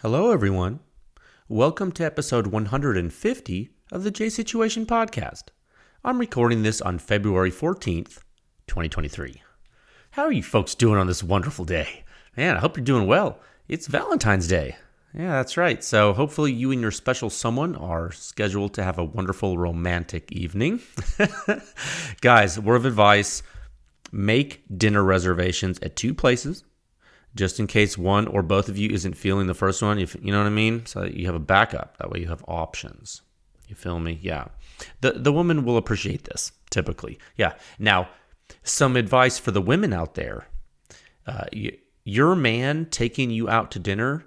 Hello, everyone. Welcome to episode 150 of the J Situation Podcast. I'm recording this on February 14th, 2023. How are you folks doing on this wonderful day? Man, I hope you're doing well. It's Valentine's Day. Yeah, that's right. So hopefully you and your special someone are scheduled to have a wonderful romantic evening. Guys, word of advice, make dinner reservations at two places, just in case one or both of you isn't feeling the first one, you know what I mean? So that you have a backup. That way you have options. You feel me? Yeah. The woman will appreciate this, typically. Yeah. Now, some advice for the women out there. Your man taking you out to dinner,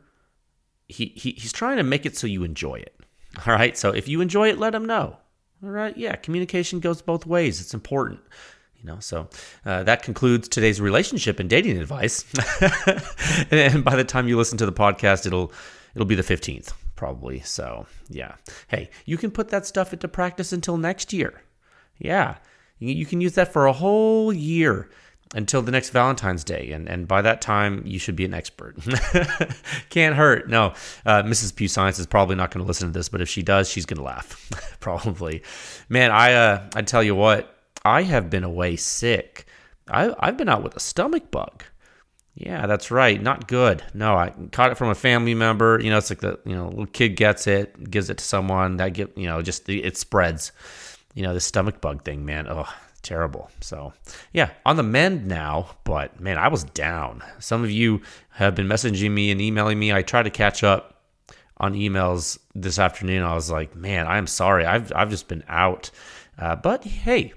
he's trying to make it so you enjoy it. All right? So if you enjoy it, let him know. All right? Yeah, communication goes both ways. It's important. So that concludes today's relationship and dating advice. And by the time you listen to the podcast, it'll be the 15th probably. So yeah, hey, you can put that stuff into practice until next year. Yeah, you can use that for a whole year until the next Valentine's Day, and by that time you should be an expert. Can't hurt. No, Mrs. Pew Science is probably not going to listen to this, but if she does, she's going to laugh. Probably. Man, I tell you what. I have been away sick. I've been out with a stomach bug. Yeah, that's right. Not good. No, I caught it from a family member. It's like the little kid gets it, gives it to someone that it spreads. The stomach bug thing, man. Oh, terrible. So yeah, on the mend now. But man, I was down. Some of you have been messaging me and emailing me. I tried to catch up on emails this afternoon. I was like, man, I'm sorry. I've just been out. But hey.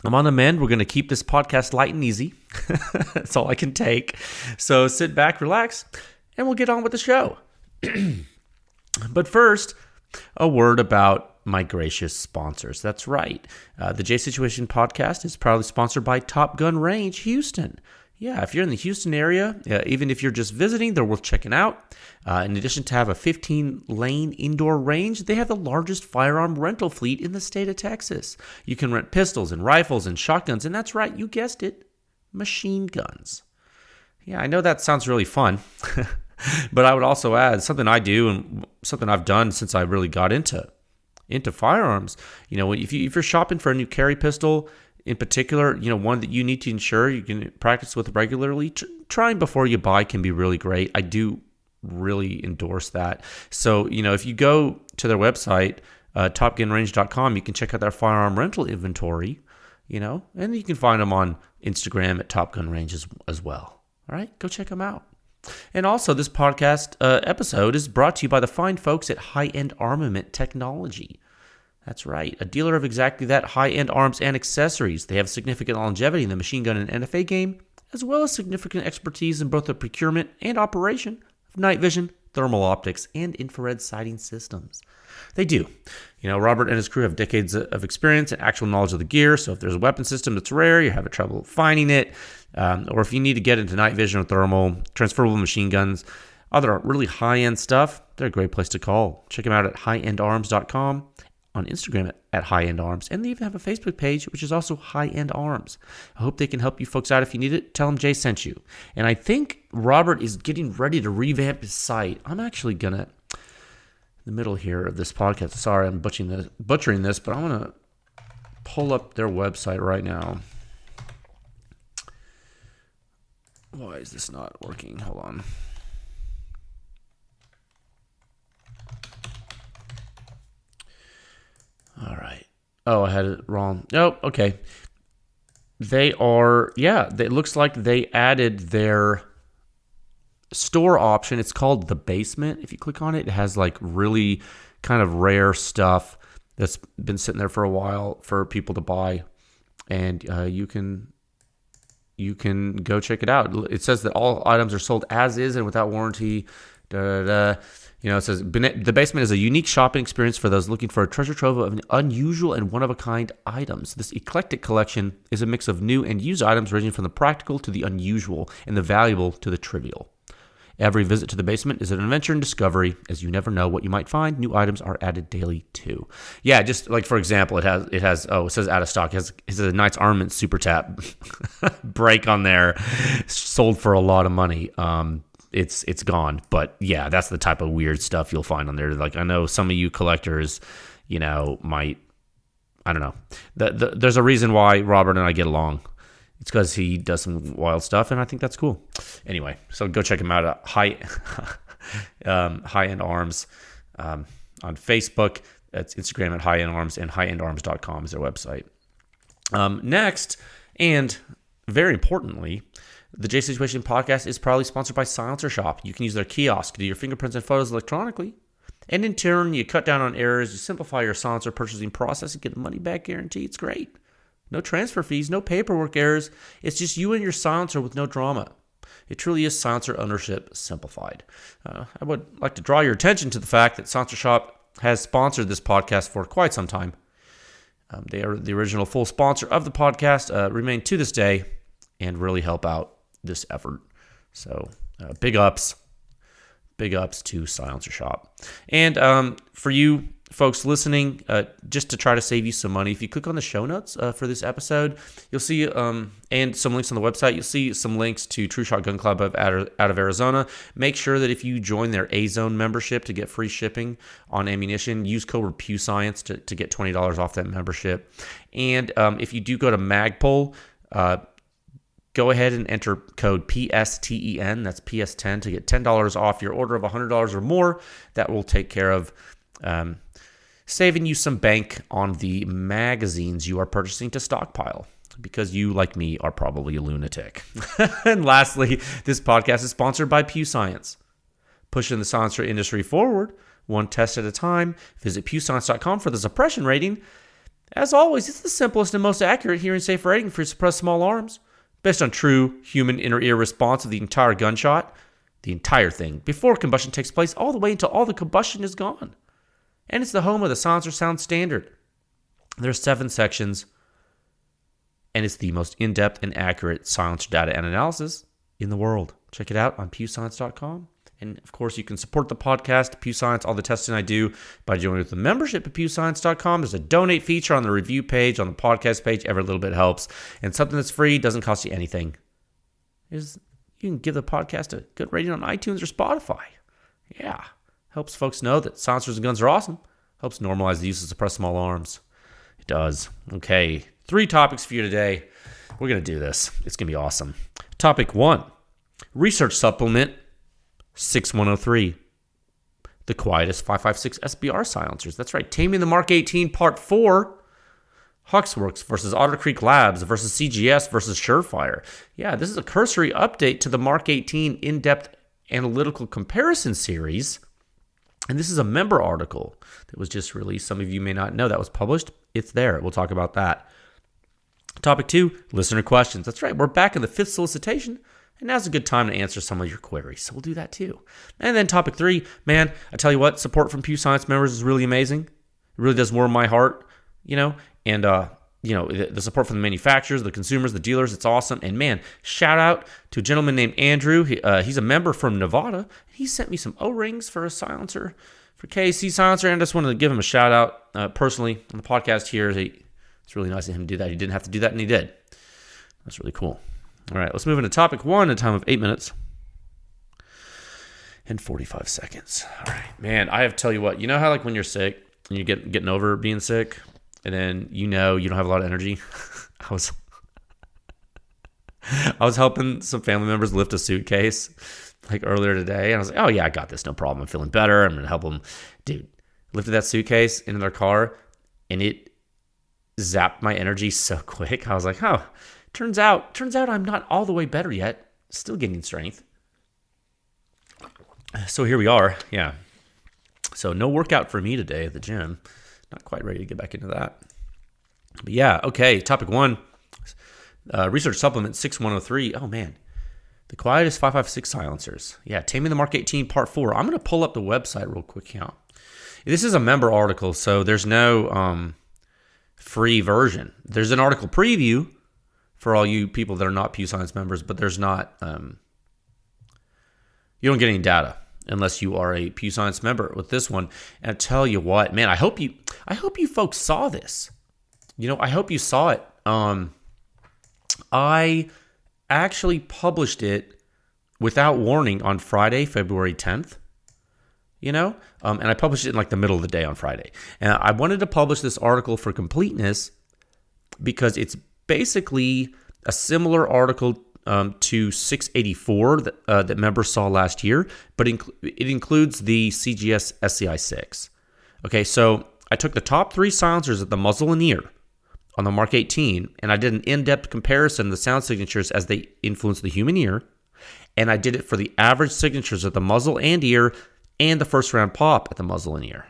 I'm on the mend. We're going to keep this podcast light and easy. That's all I can take. So sit back, relax, and we'll get on with the show. But first, a word about my gracious sponsors. That's right. The J Situation Podcast is proudly sponsored by Top Gun Range Houston. Yeah, if you're in the Houston area, even if you're just visiting, they're worth checking out. In addition to have a 15-lane indoor range, they have the largest firearm rental fleet in the state of Texas. You can rent pistols and rifles and shotguns, and that's right, you guessed it, machine guns. Yeah, I know that sounds really fun, but I would also add something I do and something I've done since I really got into firearms. If you're shopping for a new carry pistol, in particular, one that you need to ensure you can practice with regularly, trying before you buy can be really great. I do really endorse that. So, if you go to their website, topgunrange.com, you can check out their firearm rental inventory, and you can find them on Instagram at Top Gun Range as well. All right, go check them out. And also, this podcast episode is brought to you by the fine folks at High End Armament Technology. That's right, a dealer of exactly that, high-end arms and accessories. They have significant longevity in the machine gun and NFA game, as well as significant expertise in both the procurement and operation of night vision, thermal optics, and infrared sighting systems. They do. Robert and his crew have decades of experience and actual knowledge of the gear, so if there's a weapon system that's rare, you're having trouble finding it, or if you need to get into night vision or thermal, transferable machine guns, other really high-end stuff, they're a great place to call. Check them out at highendarms.com. on Instagram at High End Arms, and they even have a Facebook page, which is also High End Arms. I hope they can help you folks out if you need it. Tell them Jay sent you. And I think Robert is getting ready to revamp his site. I'm actually gonna, in the middle here of this podcast, sorry I'm butchering this, but I'm gonna pull up their website right now. Why is this not working? Hold on. All right. Oh, I had it wrong. Oh, okay. They are, it looks like they added their store option. It's called The Basement. If you click on it, it has like really kind of rare stuff that's been sitting there for a while for people to buy. And you can go check it out. It says that all items are sold as is and without warranty. It says, The Basement is a unique shopping experience for those looking for a treasure trove of unusual and one-of-a-kind items. This eclectic collection is a mix of new and used items ranging from the practical to the unusual and the valuable to the trivial. Every visit to The Basement is an adventure and discovery, as you never know what you might find. New items are added daily, too. Yeah, just like, for example, it says out of stock. It has a Knight's Armament Super Tap break on there, sold for a lot of money. it's gone. But yeah, that's the type of weird stuff you'll find on there. Like, I know some of you collectors, might, I don't know. There's a reason why Robert and I get along. It's because he does some wild stuff, and I think that's cool. Anyway, so go check him out at High End Arms on Facebook. That's Instagram at High End Arms, and highendarms.com is their website. Next, and very importantly, the J Situation podcast is proudly sponsored by Silencer Shop. You can use their kiosk to do your fingerprints and photos electronically. And in turn, you cut down on errors, you simplify your silencer purchasing process, and get a money-back guarantee. It's great. No transfer fees, no paperwork errors. It's just you and your silencer with no drama. It truly is silencer ownership simplified. I would like to draw your attention to the fact that Silencer Shop has sponsored this podcast for quite some time. They are the original full sponsor of the podcast, remain to this day, and really help out this effort. So big ups to Silencer Shop. And for you folks listening, just to try to save you some money, if you click on the show notes for this episode, you'll see, and some links on the website, you'll see some links to True Shot Gun Club out of Arizona. Make sure that if you join their A-Zone membership to get free shipping on ammunition, use code PewScience to get $20 off that membership. And if you do go to Magpul, go ahead and enter code PSTEN, that's PS10, to get $10 off your order of $100 or more. That will take care of saving you some bank on the magazines you are purchasing to stockpile, because you, like me, are probably a lunatic. And lastly, this podcast is sponsored by PewScience. Pushing the silencer industry forward, one test at a time. Visit PewScience.com for the suppression rating. As always, it's the simplest and most accurate hearing safe rating for suppressed small arms, based on true human inner ear response of the entire gunshot, the entire thing, before combustion takes place, all the way until all the combustion is gone. And it's the home of the Silencer Sound Standard. There's 7 sections, and it's the most in-depth and accurate silencer data and analysis in the world. Check it out on PewScience.com. And, of course, you can support the podcast, PewScience, all the testing I do, by joining with the membership at PewScience.com. There's a donate feature on the review page, on the podcast page. Every little bit helps. And something that's free, doesn't cost you anything, is you can give the podcast a good rating on iTunes or Spotify. Yeah. Helps folks know that silencers and guns are awesome. Helps normalize the use of suppressed small arms. It does. Okay, 3 topics for you today. We're going to do this. It's going to be awesome. Topic 1, research supplement 6103. The quietest 5.56 SBR silencers. That's right. Taming the Mark 18 Part 4. Huxworks versus Otter Creek Labs versus CGS versus Surefire. Yeah, this is a cursory update to the Mark 18 in-depth analytical comparison series. And this is a member article that was just released. Some of you may not know that was published. It's there. We'll talk about that. Topic 2, listener questions. That's right. We're back in the 5th solicitation, and now's a good time to answer some of your queries. So we'll do that too. And then topic 3, man, I tell you what, support from PewScience members is really amazing. It really does warm my heart, and the support from the manufacturers, the consumers, the dealers, it's awesome. And man, shout out to a gentleman named Andrew. He's a member from Nevada. He sent me some O-rings for a silencer, for KC silencer, and I just wanted to give him a shout out personally on the podcast here. It's really nice of him to do that. He didn't have to do that, and he did. That's really cool. All right, let's move into topic 1 at a time of 8 minutes and 45 seconds. All right, man, I have to tell you what. You know how like when you're sick and you're getting over being sick, and then you don't have a lot of energy? I was helping some family members lift a suitcase like earlier today, and I was like, oh yeah, I got this, no problem. I'm feeling better. I'm gonna help them. Dude, lifted that suitcase into their car, and it zapped my energy so quick. I was like, oh, turns out I'm not all the way better yet. Still gaining strength. So here we are. Yeah. So no workout for me today at the gym. Not quite ready to get back into that. But yeah, okay. Topic 1, research supplement 6103. Oh man, the quietest 5.56 silencers. Yeah, Taming the Mark 18 Part 4. I'm going to pull up the website real quick now. This is a member article, so there's no free version. There's an article preview for all you people that are not PewScience members, but there's not, you don't get any data unless you are a PewScience member with this one. And I tell you what, man, I hope you folks saw this. I hope you saw it. I actually published it without warning on Friday, February 10th. And I published it in like the middle of the day on Friday. And I wanted to publish this article for completeness because it's basically a similar article to 684 that members saw last year, but it includes the CGS SCI 6. Okay, so I took the top 3 silencers at the muzzle and ear on the Mark 18, and I did an in-depth comparison of the sound signatures as they influence the human ear, and I did it for the average signatures at the muzzle and ear and the first round pop at the muzzle and ear.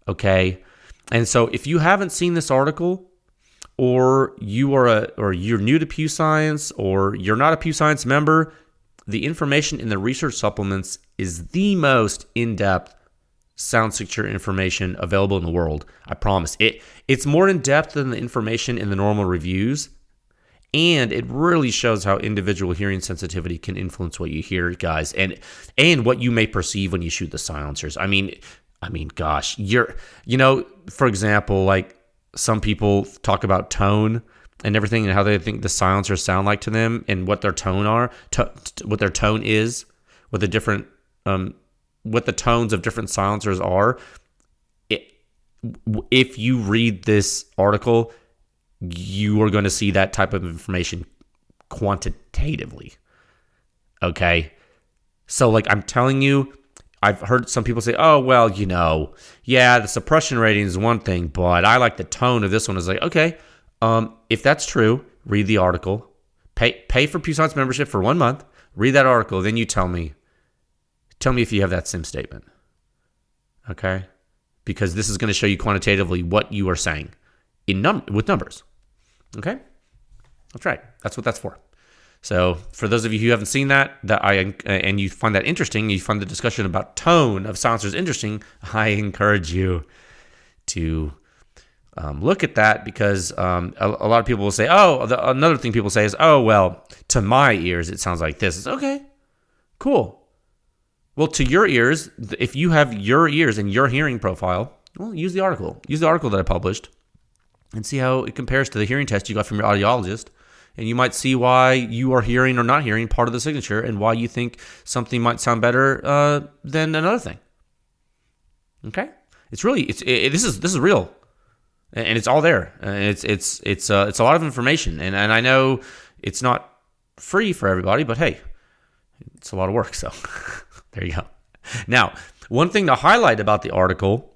Okay, and so if you haven't seen this article, or you're new to Pew Science, or you're not a Pew Science member, the information in the research supplements is the most in-depth sound signature information available in the world. I promise. It's more in-depth than the information in the normal reviews, and it really shows how individual hearing sensitivity can influence what you hear, guys, and what you may perceive when you shoot the silencers. I mean, gosh, for example, like some people talk about tone and everything and how they think the silencers sound like to them and what their tone what their tone is, what the different what the tones of different silencers are. If you read this article, you are going to see that type of information quantitatively. Okay? So, like, I'm telling you, I've heard some people say, oh, well, yeah, the suppression rating is one thing, but I like the tone of this one. It's like, okay, if that's true, read the article. Pay for Pew Science membership for 1 month. Read that article. Then you tell me if you have that sim statement. Okay? Because this is going to show you quantitatively what you are saying with numbers. Okay? That's right. That's what that's for. So for those of you who haven't seen that and you find that interesting, you find the discussion about tone of silencers interesting, I encourage you to look at that, because a lot of people will say, another thing people say is, oh, well, to my ears, it sounds like this. It's okay. Cool. Well, to your ears, if you have your ears and your hearing profile, well, use the article. Use the article that I published and see how it compares to the hearing test you got from your audiologist. And you might see why you are hearing or not hearing part of the signature and why you think something might sound better than another thing. Okay? This is real. And it's all there. And it's a lot of information. And I know it's not free for everybody, but hey, it's a lot of work. So there you go. Now, one thing to highlight about the article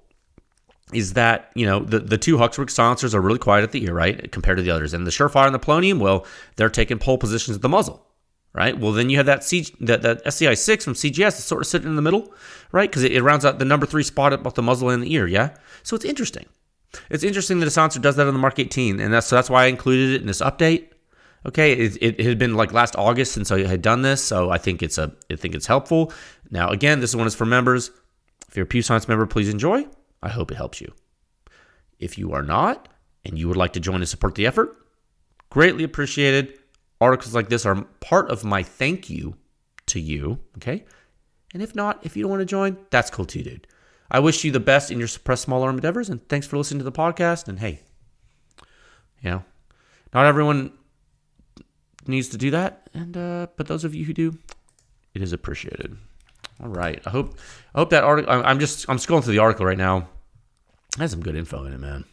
is that, the 2 Huxworks silencers are really quiet at the ear, right, compared to the others. And the Surefire and the Polonium, well, they're taking pole positions at the muzzle, right? Well, then you have that SCI 6 from CGS that's sort of sitting in the middle, right? Because it rounds out the number 3 spot at both the muzzle and the ear, yeah? So it's interesting. It's interesting that a silencer does that on the Mark 18, and that's why I included it in this update. Okay, it had been like last August since I had done this, so I think it's helpful. Now, again, this one is for members. If you're a Pew Science member, please enjoy. I hope it helps you. If you are not, and you would like to join and support the effort, greatly appreciated. Articles like this are part of my thank you to you, okay? And if not, if you don't want to join, that's cool too, dude. I wish you the best in your suppressed small arm endeavors, and thanks for listening to the podcast. And hey, not everyone needs to do that, and but those of you who do, it is appreciated. All right. I hope that article. I'm scrolling through the article right now. It has some good info in it, man.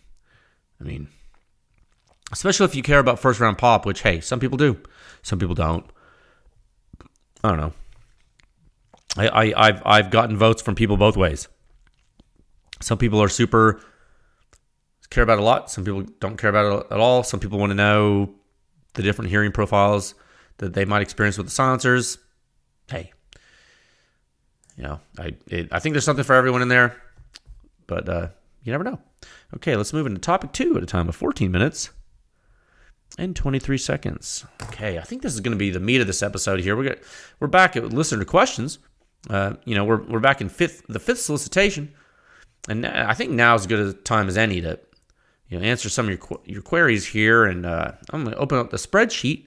I mean, especially if you care about first round pop, which, hey, some people do, some people don't. I don't know. I've gotten votes from people both ways. Some people are super care about it a lot. Some people don't care about it at all. Some people want to know the different hearing profiles that they might experience with the silencers. Hey. I think there's something for everyone in there, but you never know. Okay, let's move into topic 2 at a time of 14 minutes and 23 seconds. Okay, I think this is going to be the meat of this episode here. We're back at listener questions. We're back in the fifth solicitation, and I think now is as good a time as any to answer some of your queries here. And I'm going to open up the spreadsheet.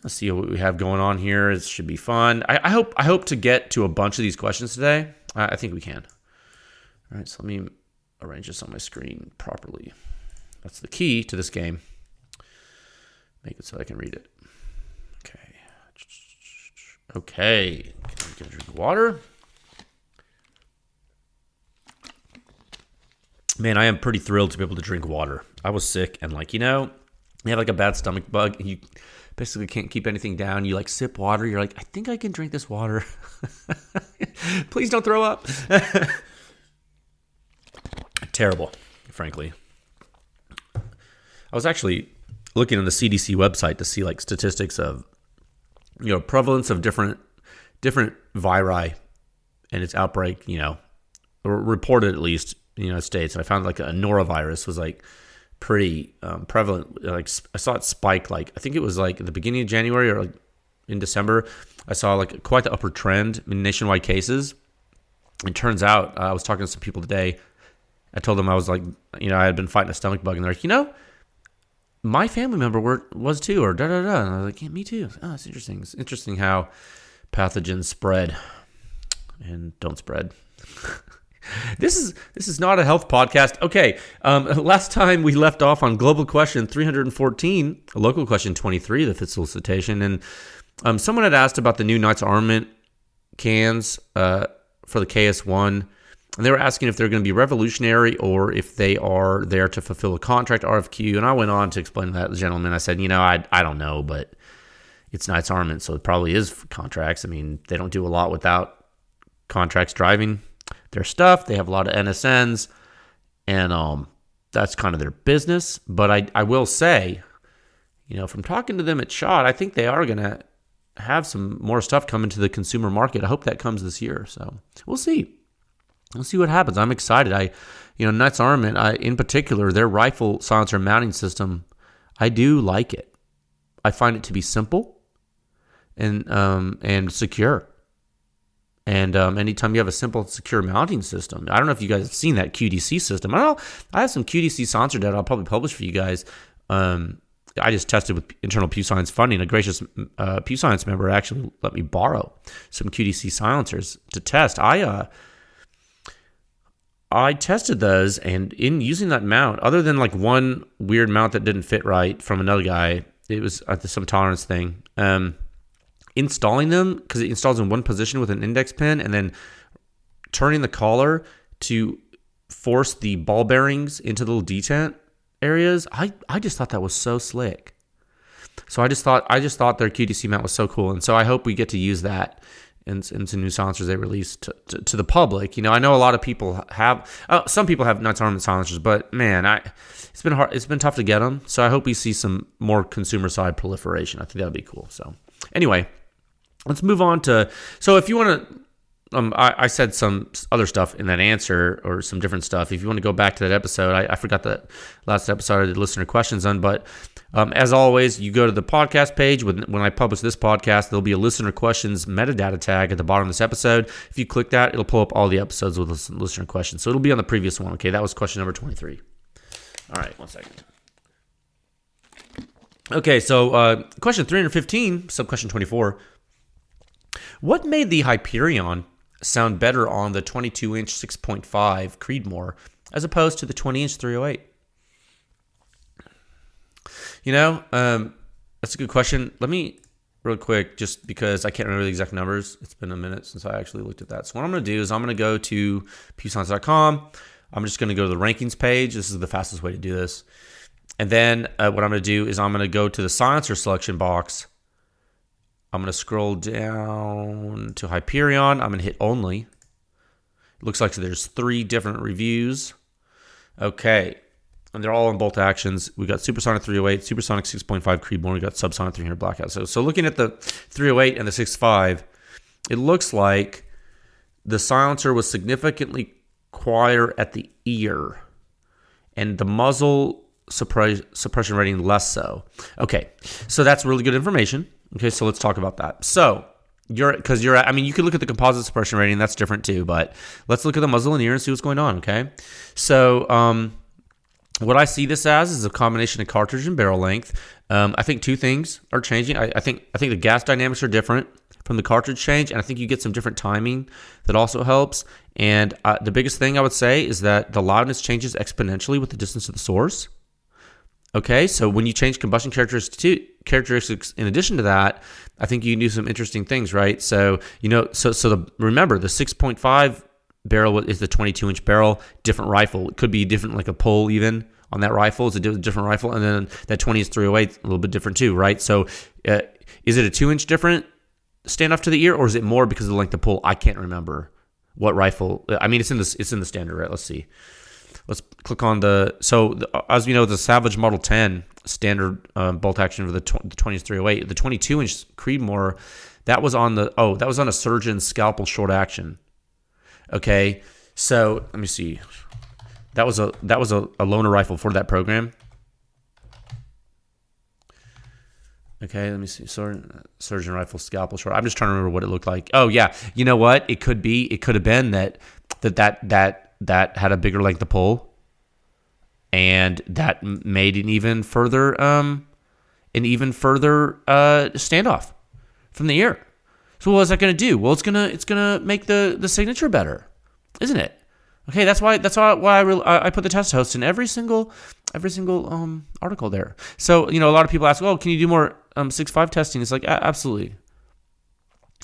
Let's see what we have going on here. It should be fun. I hope to get to a bunch of these questions today. I think we can. All right, so let me arrange this on my screen properly. That's the key to this game. Make it so I can read it. Okay. Okay, get a drink of water. Man, I am pretty thrilled to be able to drink water. I was sick and you have like a bad stomach bug. You basically can't keep anything down. You sip water. You're like, I think I can drink this water. Please don't throw up. Terrible, frankly. I was actually looking on the CDC website to see statistics of prevalence of different viri and its outbreak, or reported at least in the United States. And I found a norovirus was pretty prevalent. I saw it spike I think it was at the beginning of January or in December. I saw quite the upward trend in nationwide cases. It turns out I was talking to some people today. I told them I was I had been fighting a stomach bug, and they're like, my family member was too, or da-da-da. And I was like, yeah, me too. Oh, it's interesting. It's interesting how pathogens spread and don't spread. This is not a health podcast. Okay, last time we left off on global question 314, local question 23, the fifth solicitation, and someone had asked about the new Knights Armament cans for the KS1. And they were asking if they're going to be revolutionary or if they are there to fulfill a contract RFQ. And I went on to explain to that gentleman. I said, I don't know, but it's Knights Armament, so it probably is contracts. I mean, they don't do a lot without contracts driving their stuff. They have a lot of NSNs, and that's kind of their business. But I will say, from talking to them at SHOT, I think they are going to have some more stuff come into the consumer market. I hope that comes this year. So we'll see. We'll see what happens. I'm excited. Knights Armament, in particular, their rifle silencer mounting system, I do like it. I find it to be simple and secure. And anytime you have a simple, secure mounting system, I don't know if you guys have seen that QDC system. I have some QDC silencer data I'll probably publish for you guys. I just tested with internal Pew Science funding. A gracious Pew Science member actually let me borrow some QDC silencers to test. I tested those, and in using that mount, other than one weird mount that didn't fit right from another guy, it was some tolerance thing. Installing them, because it installs in one position with an index pin, and then turning the collar to force the ball bearings into the little detent areas. I just thought that was so slick. So I just thought their QDC mount was so cool, and so I hope we get to use that and some new silencers they released to the public. I know a lot of people have, some people have Knights Armament silencers, but man, it's been hard. It's been tough to get them. So I hope we see some more consumer side proliferation. I think that'd be cool. So anyway, let's move on to, so if you want to, I said some other stuff in that answer or some different stuff. If you want to go back to that episode, I forgot that last episode I did listener questions on, but as always, you go to the podcast page. When I publish this podcast, there'll be a listener questions metadata tag at the bottom of this episode. If you click that, it'll pull up all the episodes with listener questions. So it'll be on the previous one. Okay, that was question number 23. All right, one second. Okay, so question 315, sub-question 24. What made the Hyperion sound better on the 22-inch 6.5 Creedmoor as opposed to the 20-inch 308? That's a good question. Let me, real quick, just because I can't remember the exact numbers. It's been a minute since I actually looked at that. So what I'm going to do is I'm going to go to pewscience.com. I'm just going to go to the rankings page. This is the fastest way to do this. And then what I'm going to do is I'm going to go to the silencer selection box. I'm going to scroll down to Hyperion. I'm going to hit only. It looks like there's 3 different reviews. Okay. And they're all on bolt actions. We got Supersonic 308, Supersonic 6.5 Creedmoor. We got Subsonic 300 Blackout. So looking at the 308 and the 6.5, it looks like the silencer was significantly quieter at the ear, and the muzzle suppression rating less so. Okay, so that's really good information. Okay, so let's talk about that. So you could look at the composite suppression rating. That's different too, but let's look at the muzzle and ear and see what's going on. Okay, so what I see this as is a combination of cartridge and barrel length. I think 2 things are changing. I think the gas dynamics are different from the cartridge change, and I think you get some different timing that also helps. And the biggest thing I would say is that the loudness changes exponentially with the distance to the source. Okay, so when you change combustion characteristics in addition to that, I think you can do some interesting things, right? So, remember the 6.5 barrel is the 22-inch barrel, different rifle. It could be different, like a pull even on that rifle. It's a different rifle. And then that 20 is 308, a little bit different too, right? So is it a 2-inch different standoff to the ear, or is it more because of the length of pull? I can't remember what rifle. I mean, it's in the standard, right? Let's see. Let's click on as we know, the Savage Model 10 standard bolt action for the 20 is 308. The 22-inch Creedmoor, that was on a Surgeon Scalpel short action. Okay, so let me see. That was a loaner rifle for that program. Okay, let me see. Surgeon rifle scalpel short. I'm just trying to remember what it looked like. Oh yeah, you know what? It could have been that had a bigger length of pull, and that made an even further standoff from the ear. So what is that going to do? Well, it's gonna make the signature better, isn't it? Okay, that's why I put the test host in every single article there. So a lot of people ask, oh, can you do more 6.5 testing? It's like absolutely.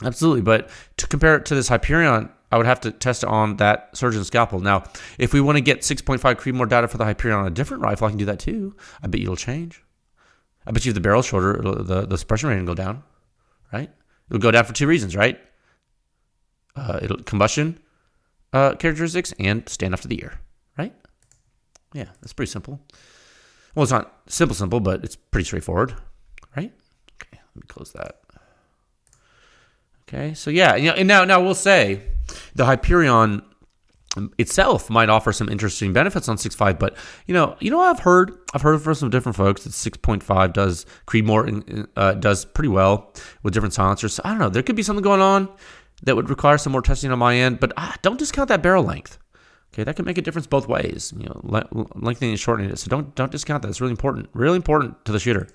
But to compare it to this Hyperion, I would have to test it on that Surgeon Scalpel. Now, if we want to get 6.5 Creedmoor data for the Hyperion on a different rifle, I can do that too. I bet you it'll change. I bet you if the barrel's shorter, the suppression rating will go down, right? It'll go down for two reasons, right? Combustion characteristics and standoff to the ear, right? Yeah, that's pretty simple. Well, it's not simple, but it's pretty straightforward, right? Okay, let me close that. Okay, so yeah, and now we'll say the Hyperion itself might offer some interesting benefits on 6.5, but I've heard from some different folks that 6.5 does Creedmoor does pretty well with different silencers. So I don't know, there could be something going on that would require some more testing on my end, but don't discount that barrel length. Okay, that can make a difference both ways. Lengthening and shortening it. So don't discount that. It's really important to the shooter.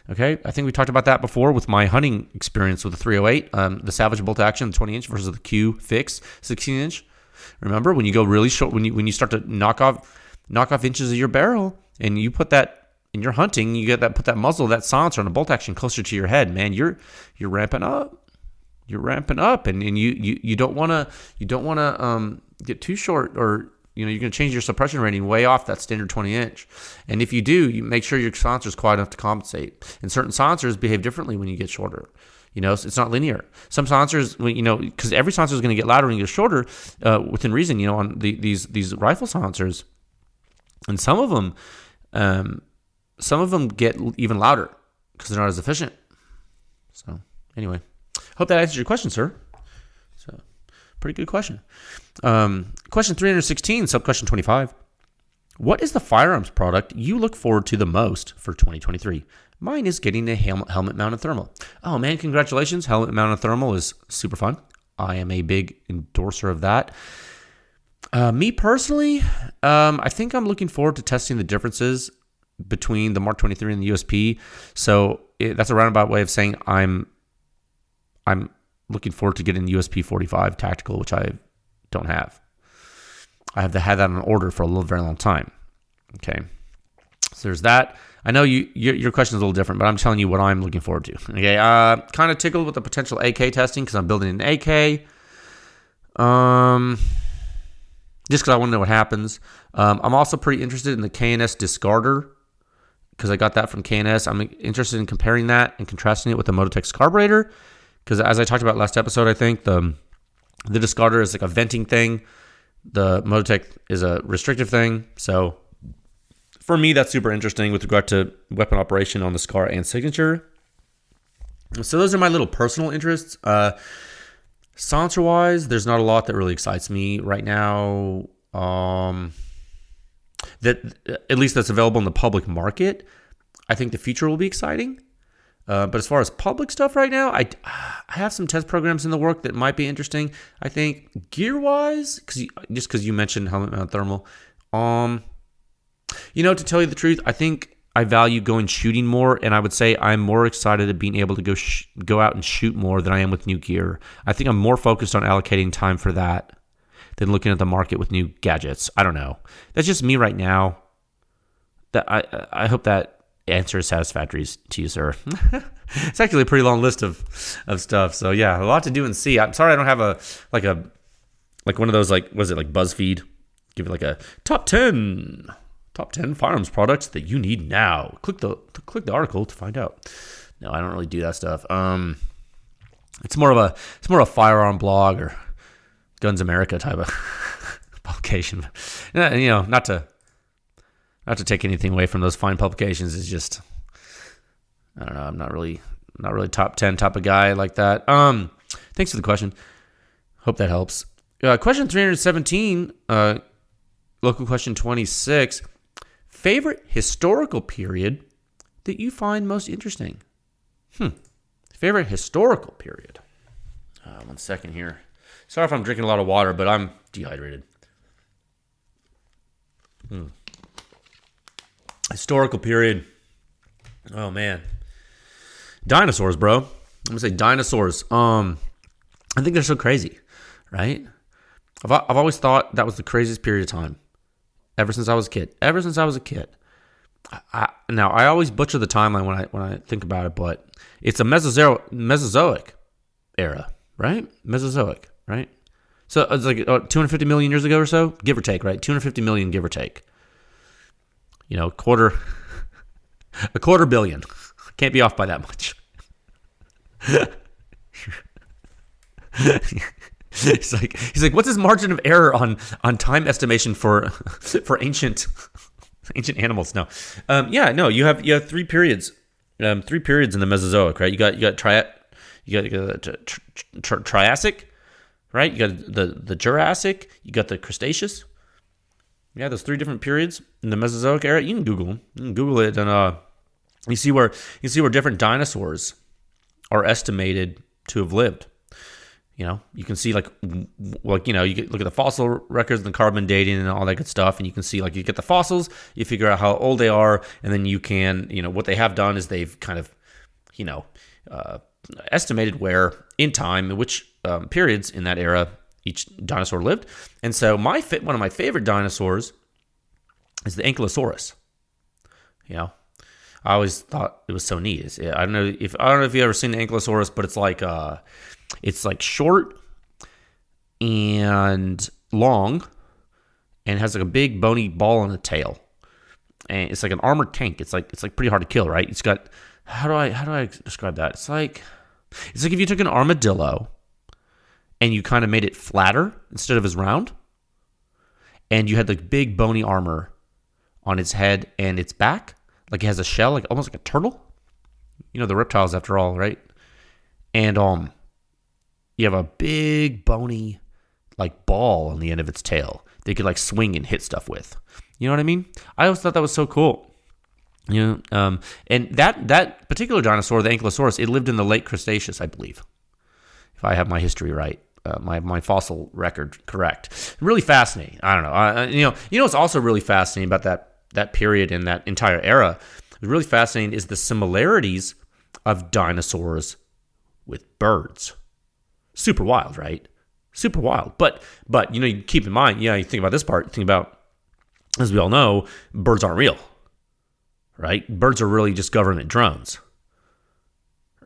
Okay, I think we talked about that before with my hunting experience with the 308, the Savage bolt action, the 20-inch versus the Q Fix 16-inch. Remember when you go really short, when you start to knock off inches of your barrel, and you put that in your hunting, you put that muzzle, that silencer on a bolt action closer to your head, man, you're ramping up. You're ramping up, and you don't want to get too short, or you're going to change your suppression rating way off that standard 20-inch. And if you do, you make sure your silencer is quiet enough to compensate. And certain silencers behave differently when you get shorter. It's not linear. Some silencers, because every silencer is going to get louder when you get shorter, within reason. On these rifle silencers, and some of them get even louder because they're not as efficient. So anyway. Hope that answers your question, sir. So, pretty good question. Question 316, sub-question 25. What is the firearms product you look forward to the most for 2023? Mine is getting a helmet-mounted thermal. Oh, man, congratulations. Helmet-mounted thermal is super fun. I am a big endorser of that. Me personally, I think I'm looking forward to testing the differences between the Mark 23 and the USP. So, that's a roundabout way of saying I'm looking forward to getting the USP 45 tactical, which I don't have. I have had that on order for a very long time. Okay, so there's that. I know your question is a little different, but I'm telling you what I'm looking forward to. Okay, kind of tickled with the potential AK testing because I'm building an AK. Just because I want to know what happens. I'm also pretty interested in the KNS discarder because I got that from KNS. I'm interested in comparing that and contrasting it with the Mototech carburetor. Because as I talked about last episode, I think the discarder is like a venting thing. The Mototech is a restrictive thing. So for me, that's super interesting with regard to weapon operation on the SCAR and signature. So those are my little personal interests. Silencer-wise, there's not a lot that really excites me right now. That at least that's available in the public market. I think the future will be exciting. But as far as public stuff right now, I have some test programs in the work that might be interesting. I think gear-wise, because you mentioned helmet-mounted thermal, to tell you the truth, I think I value going shooting more, and I would say I'm more excited at being able to go out and shoot more than I am with new gear. I think I'm more focused on allocating time for that than looking at the market with new gadgets. I don't know. That's just me right now. I hope that answer is satisfactory to you, sir. It's actually a pretty long list of stuff. So yeah, a lot to do and see. I'm sorry I don't have a one of those, like, was it like BuzzFeed? Give it like a top 10 firearms products that you need now. Click the article to find out. No, I don't really do that stuff. It's more of a firearm blog or Guns America type of publication. Not to take anything away from those fine publications. It's just, I don't know. I'm not really top 10 type of guy like that. Thanks for the question. Hope that helps. Question 317, local question 26. Favorite historical period that you find most interesting? Favorite historical period. 1 second here. Sorry if I'm drinking a lot of water, but I'm dehydrated. Historical period. Oh man, dinosaurs, bro. I'm gonna say dinosaurs. I think they're so crazy, right? I've always thought that was the craziest period of time. Ever since I was a kid. Now I always butcher the timeline when I think about it, but it's a Mesozoic era, right? Mesozoic, right? So it's like 250 million years ago or so, give or take, right? 250 million, give or take. A quarter billion. Can't be off by that much. He's like, what's his margin of error on time estimation for ancient animals? No, you have three periods, in the Mesozoic, right? You got Triassic, right? You got the Jurassic, you got the Cretaceous. Yeah, there's three different periods in the Mesozoic era. You can Google them. You can Google it, and you see where different dinosaurs are estimated to have lived. You can see you look at the fossil records and the carbon dating and all that good stuff, and you can see, you get the fossils, you figure out how old they are, and then you can, what they have done is they've kind of, estimated where in time, in which periods in that era each dinosaur lived. And so one of my favorite dinosaurs is the Ankylosaurus. I always thought it was so neat. I don't know if you've ever seen the Ankylosaurus, but it's like short and long and has like a big bony ball on the tail. And it's like an armored tank. It's like pretty hard to kill, right? It's got, how do I describe that? It's like if you took an armadillo and you kind of made it flatter instead of as round, and you had like big bony armor on its head and its back, like it has a shell, like almost like a turtle. The reptiles after all, right? And you have a big bony like ball on the end of its tail they could like swing and hit stuff with. You know what I mean? I always thought that was so cool. And that particular dinosaur, the Ankylosaurus, it lived in the late Cretaceous, I believe, if I have my history right. My fossil record correct. Really fascinating. I don't know. What's also really fascinating about that period and that entire era, really fascinating, is the similarities of dinosaurs with birds. Super wild, right? Super wild. But you keep in mind, you think about this part, think about, as we all know, birds aren't real. Right? Birds are really just government drones.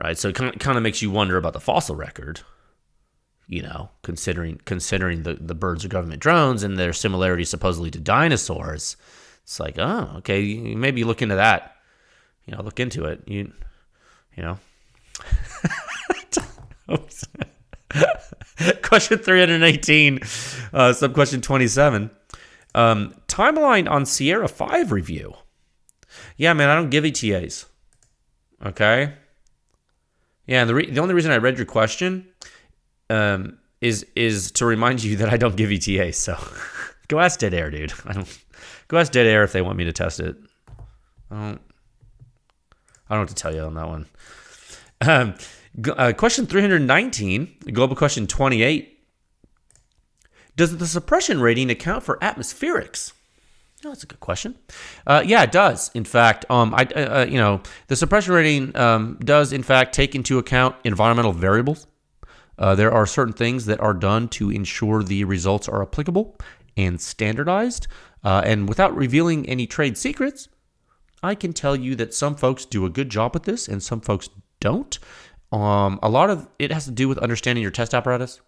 Right? So it kind of makes you wonder about the fossil record. Considering the birds are government drones and their similarities supposedly to dinosaurs, it's like, oh, okay, maybe look into that. Look into it. Question 318, sub-question 27. Timeline on Sierra 5 review. Yeah, man, I don't give ETAs. Okay? Yeah, and the only reason I read your question is to remind you that I don't give ETAs. So go ask Dead Air, dude. Go ask Dead Air if they want me to test it. I don't know what to tell you on that one. Question 319, global question 28. Does the suppression rating account for atmospherics? Oh, that's a good question. Yeah, it does. In fact, the suppression rating does in fact take into account environmental variables. There are certain things that are done to ensure the results are applicable and standardized. And without revealing any trade secrets, I can tell you that some folks do a good job with this and some folks don't. A lot of it has to do with understanding your test apparatus.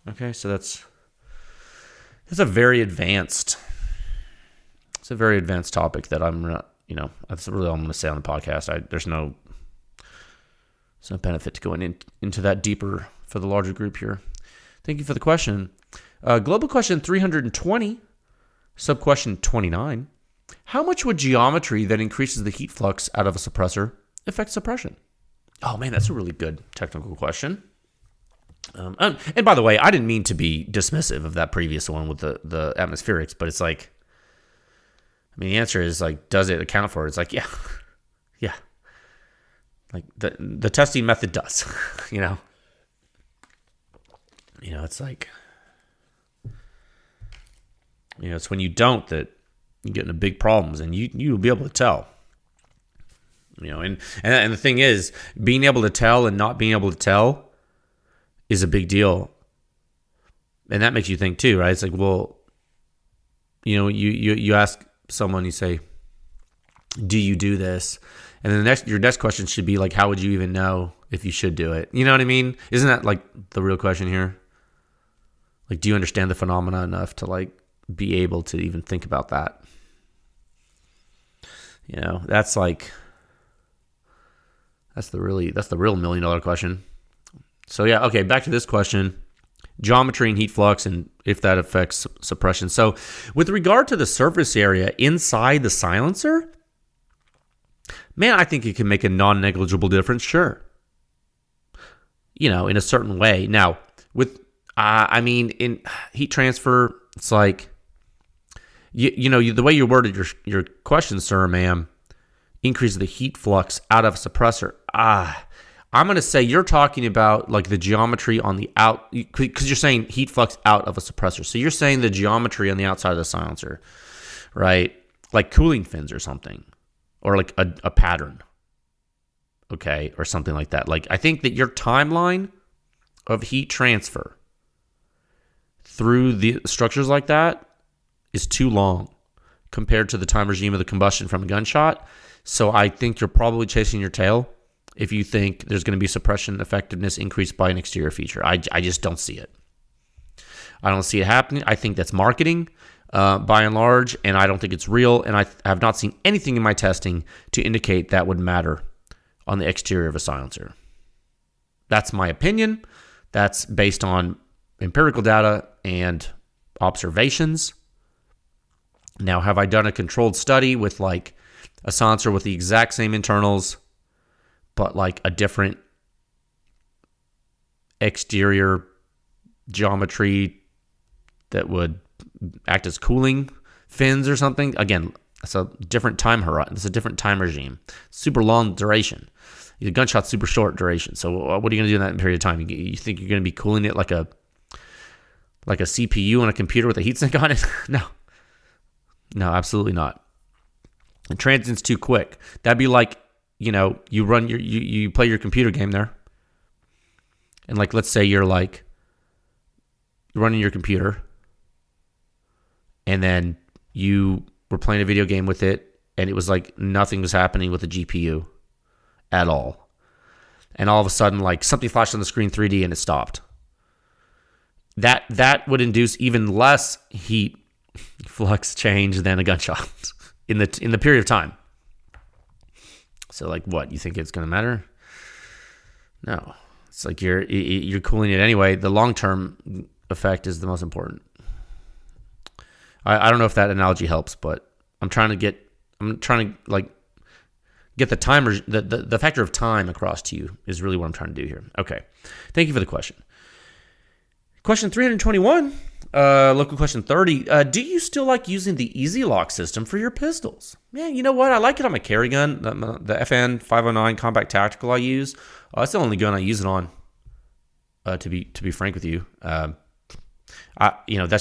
Okay, so that's a very advanced topic that I'm not, that's really all I'm going to say on the podcast. There's no benefit to going into that deeper for the larger group here. Thank you for the question. Global question 320, sub-question 29. How much would geometry that increases the heat flux out of a suppressor affect suppression? Oh, man, that's a really good technical question. And by the way, I didn't mean to be dismissive of that previous one with the atmospherics, but it's like, the answer is like, does it account for it? It's like, yeah. Like the testing method does, it's like, it's when you don't that you get into big problems, and you'll be able to tell, and the thing is, being able to tell and not being able to tell is a big deal. And that makes you think too, right? It's like, well, you ask someone, you say, do you do this? And then your next question should be like, how would you even know if you should do it? You know what I mean? Isn't that like the real question here? Like, do you understand the phenomena enough to like be able to even think about that? That's the real $1 million question. So yeah, okay, back to this question. Geometry and heat flux, and if that affects suppression. So with regard to the surface area inside the silencer, man, I think it can make a non-negligible difference, sure. In a certain way. Now, with, in heat transfer, it's like, the way you worded your question, sir, ma'am, increase the heat flux out of a suppressor. I'm going to say you're talking about like the geometry on the out, because you're saying heat flux out of a suppressor. So you're saying the geometry on the outside of the silencer, right? Like cooling fins or something, or like a pattern, okay, or something like that. Like, I think that your timeline of heat transfer through the structures like that is too long compared to the time regime of the combustion from a gunshot. So I think you're probably chasing your tail if you think there's going to be suppression effectiveness increased by an exterior feature. I just don't see it. I don't see it happening. I think that's marketing by and large, and I don't think it's real, and I have not seen anything in my testing to indicate that would matter on the exterior of a silencer. That's my opinion. That's based on empirical data and observations. Now, have I done a controlled study with like a silencer with the exact same internals, but like a different exterior geometry that would act as cooling fins or something? Again, it's a different time horizon. It's a different time regime. Super long duration. The gunshot's super short duration. So what are you going to do in that period of time? You think you're going to be cooling it like a CPU on a computer with a heatsink on it? No, absolutely not. The transient's too quick. That'd be like, you run you play your computer game there, and like, let's say you're like running your computer, and then you were playing a video game with it, and it was like nothing was happening with the GPU at all, and all of a sudden like something flashed on the screen 3D and it stopped. That would induce even less heat flux change than a gunshot in the period of time. So like, what, you think it's going to matter? No. It's like you're cooling it anyway. The long-term effect is the most important. I don't know if that analogy helps, but I'm trying to get the timer, the factor of time across to you is really what I'm trying to do here. Okay. Thank you for the question. Question 321, local question 30. Do you still like using the Easy Lock system for your pistols? Yeah, you know what? I like it on my carry gun, the FN 509 Compact Tactical I use. That's the only gun I use it on, to be frank with you. That's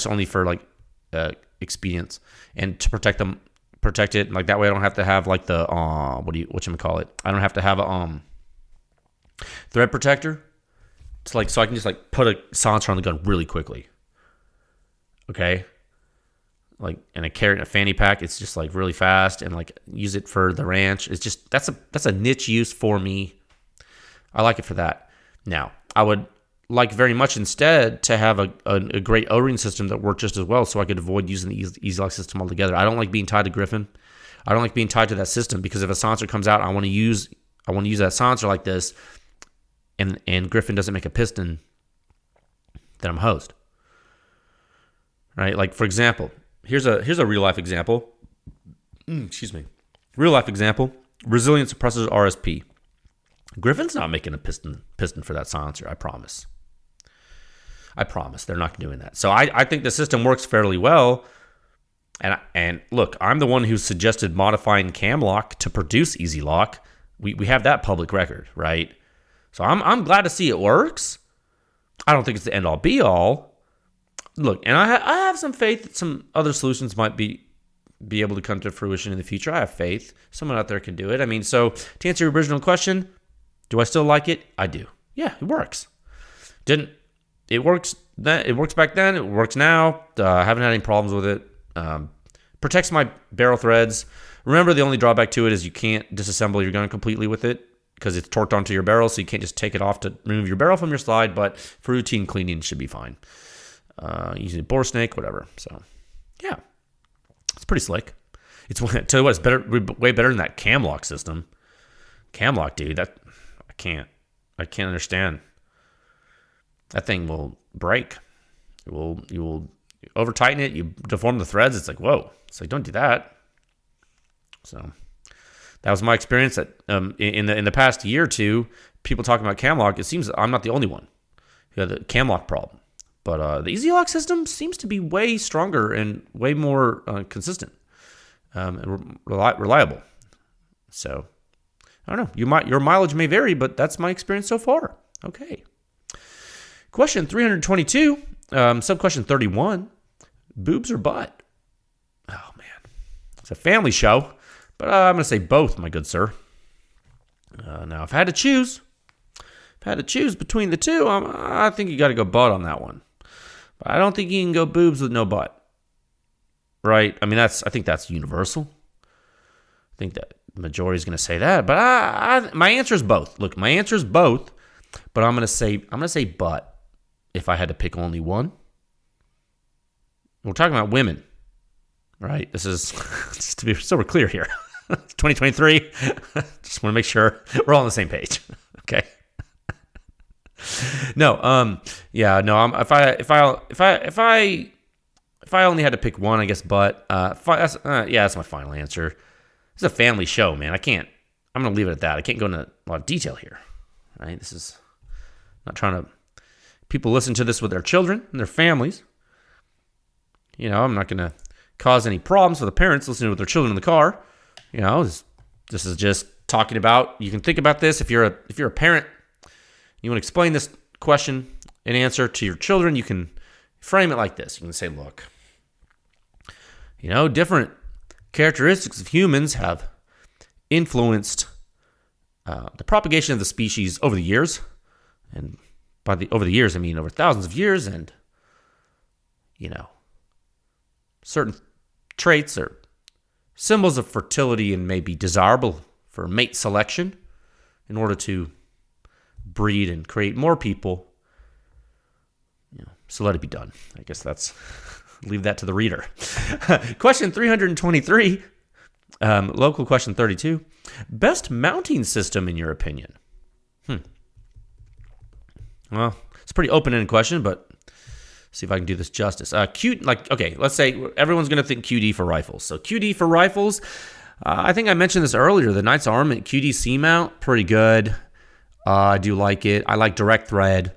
only for like expedience and to protect it. Like that way I don't have to have like the, whatchamacallit? I don't have to have a thread protector. It's like, so I can just like put a silencer on the gun really quickly. Okay. like in a carry, a fanny pack. It's just like really fast, and like use it for the ranch. It's just that's a niche use for me. I like it for that. Now, I would like very much instead to have a great O-ring system that worked just as well, so I could avoid using the Easy Lock system altogether. I don't like being tied to Griffin. I don't like being tied to that system, because if a silencer comes out, I want to use that silencer like this, and Griffin doesn't make a piston, then I'm hosed. Right? Like, for example, here's a real life example. Excuse me. Real life example. Resilient Suppressors RSP. Griffin's not making a piston for that silencer, I promise. They're not doing that. So I think the system works fairly well. And look, I'm the one who suggested modifying Camlock to produce Easy Lock. We have that public record, right? So I'm glad to see it works. I don't think it's the end all be all. Look, and I have some faith that some other solutions might be able to come to fruition in the future. I have faith someone out there can do it. I mean, so to answer your original question, do I still like it? I do. Yeah, it works. It works back then. It works now. I haven't had any problems with it. Protects my barrel threads. Remember, the only drawback to it is you can't disassemble your gun completely with it, because it's torqued onto your barrel, so you can't just take it off to remove your barrel from your slide. But for routine cleaning, it should be fine. Using a bore snake, whatever. So, yeah, it's pretty slick. Tell you what, it's better, way better than that Camlock system. Camlock, dude, that I can't understand. That thing will break. You will over tighten it. You deform the threads. It's like, whoa. It's like, don't do that. So that was my experience. That in the past year or two, people talking about Camlock. It seems I'm not the only one who had the Camlock problem. But the Easy Lock system seems to be way stronger and way more consistent and reliable. So I don't know. Your mileage may vary, but that's my experience so far. Okay. Question 322, sub-question 31, boobs or butt? Oh, man. It's a family show, but I'm going to say both, my good sir. Now, if I had to choose between the two, I think you got to go butt on that one. But I don't think you can go boobs with no butt. Right? I mean, I think that's universal. I think that the majority is going to say that, but my answer is both. Look, my answer is both, but I'm going to say butt if I had to pick only one. We're talking about women, right? This is just to be so we're clear here. 2023. Just want to make sure we're all on the same page. Okay. No. Yeah. No. If I only had to pick one, I guess butt. That's my final answer. It's a family show, man. I'm going to leave it at that. I can't go into a lot of detail here, right? This is not trying to, people listen to this with their children and their families. You know, I'm not going to cause any problems for the parents listening with their children in the car. You know, this is just talking about, you can think about this. If you're a parent, you want to explain this question and answer to your children, you can frame it like this. You can say, look, you know, different characteristics of humans have influenced the propagation of the species over the years. And over the years, I mean over thousands of years. And, you know, certain traits or symbols of fertility and may be desirable for mate selection in order to breed and create more people. You know, so let it be done. I guess leave that to the reader. Question 323, local question 32. Best mounting system in your opinion? Well, it's a pretty open-ended question, but see if I can do this justice. Let's say everyone's going to think QD for rifles. So QD for rifles, I think I mentioned this earlier. The Knights Armament QD C-mount, pretty good. I do like it. I like direct thread.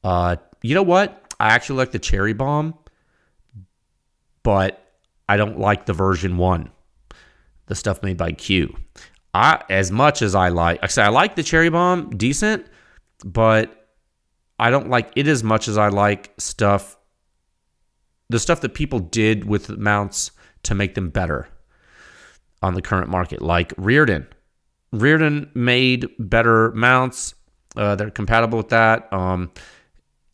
You know what? I actually like the Cherry Bomb, but I don't like the version 1, the stuff made by Q. As much as I like the Cherry Bomb, decent, but I don't like it as much as I like the stuff that people did with mounts to make them better on the current market, like Rearden. Rearden made better mounts that are compatible with that.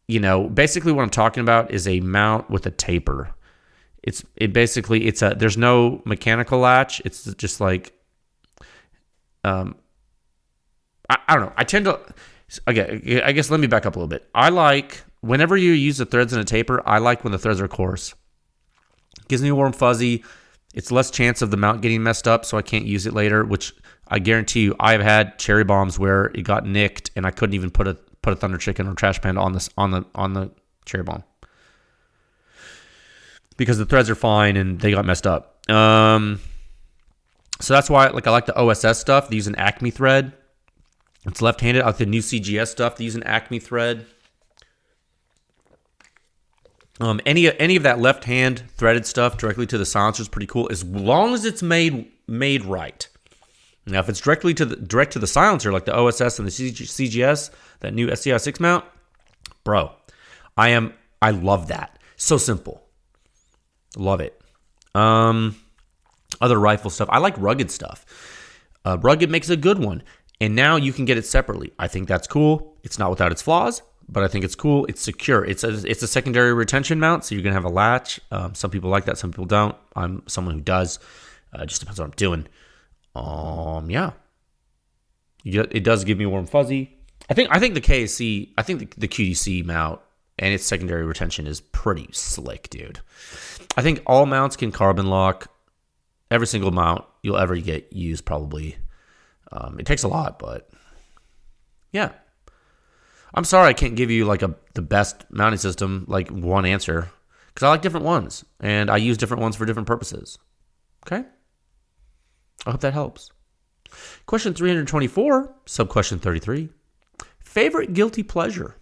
You know, basically what I'm talking about is a mount with a taper. there's no mechanical latch. It's just like, I don't know. I tend to, okay, I guess let me back up a little bit. I like, whenever you use the threads in a taper, I like when the threads are coarse. It gives me a warm fuzzy. It's less chance of the mount getting messed up, so I can't use it later, which I guarantee you, I've had cherry bombs where it got nicked and I couldn't even put a Thunder Chicken or Trash Panda on the cherry bomb because the threads are fine and they got messed up. So that's why I like the OSS stuff. They use an Acme thread. It's left-handed. I like the new CGS stuff. They use an Acme thread. Any of that left-hand threaded stuff directly to the silencer is pretty cool, as long as it's made right. Now, if it's direct to the silencer, like the OSS and the CGS, that new SCI6 mount, bro, I love that. So simple. Love it. Other rifle stuff. I like rugged stuff. Rugged makes a good one. And now you can get it separately. I think that's cool. It's not without its flaws, but I think it's cool. It's secure. It's a secondary retention mount, so you're going to have a latch. Some people like that. Some people don't. I'm someone who does. It just depends on what I'm doing. Yeah. It does give me a warm fuzzy. I think the KSC, I think the QDC mount and its secondary retention is pretty slick, dude. I think all mounts can carbon lock. Every single mount you'll ever get used probably. It takes a lot, but yeah. I'm sorry I can't give you like the best mounting system, like one answer, because I like different ones and I use different ones for different purposes. Okay? I hope that helps. Question 324, sub-question 33. Favorite guilty pleasure?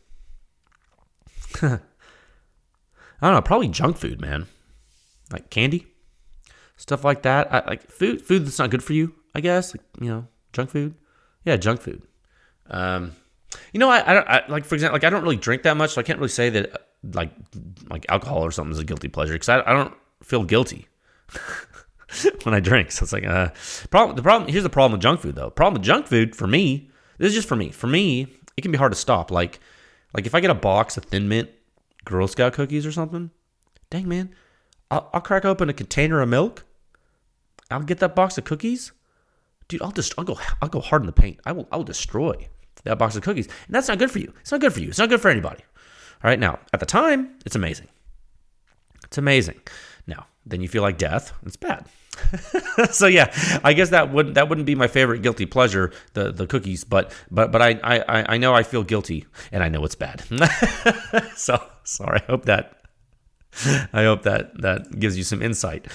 I don't know, probably junk food, man. Like candy, stuff like that. I like food that's not good for you, I guess. Like, junk food. Yeah, junk food. I like, for example, like I don't really drink that much, so I can't really say that like alcohol or something is a guilty pleasure because I don't feel guilty when I drink. So it's like here's the problem with junk food though. Problem with junk food for me, this is just for me. For me, it can be hard to stop. Like if I get a box of Thin Mint Girl Scout cookies or something, dang man, I'll crack open a container of milk. I'll get that box of cookies, dude. I'll go hard in the paint. I will destroy that box of cookies, and that's not good for you. It's not good for you. It's not good for anybody. All right, now at the time, it's amazing. It's amazing. Now, then you feel like death. It's bad. So yeah, I guess that wouldn't be my favorite guilty pleasure, the cookies, but I know I feel guilty and I know it's bad. So sorry. I hope that gives you some insight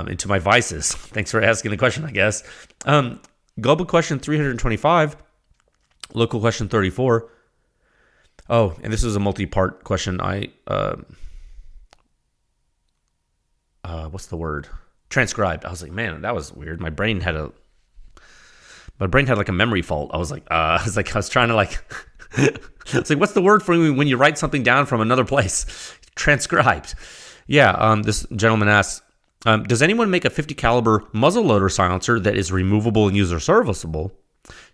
into my vices. Thanks for asking the question, I guess. Global question 325, local question 34. Oh, and this is a multi-part question. What's the word? Transcribed. I was like, man, that was weird. My brain had like a memory fault. I was trying to like, it's like, what's the word for when you write something down from another place? Transcribed. Yeah. This gentleman asks, does anyone make a 50 caliber muzzleloader silencer that is removable and user serviceable?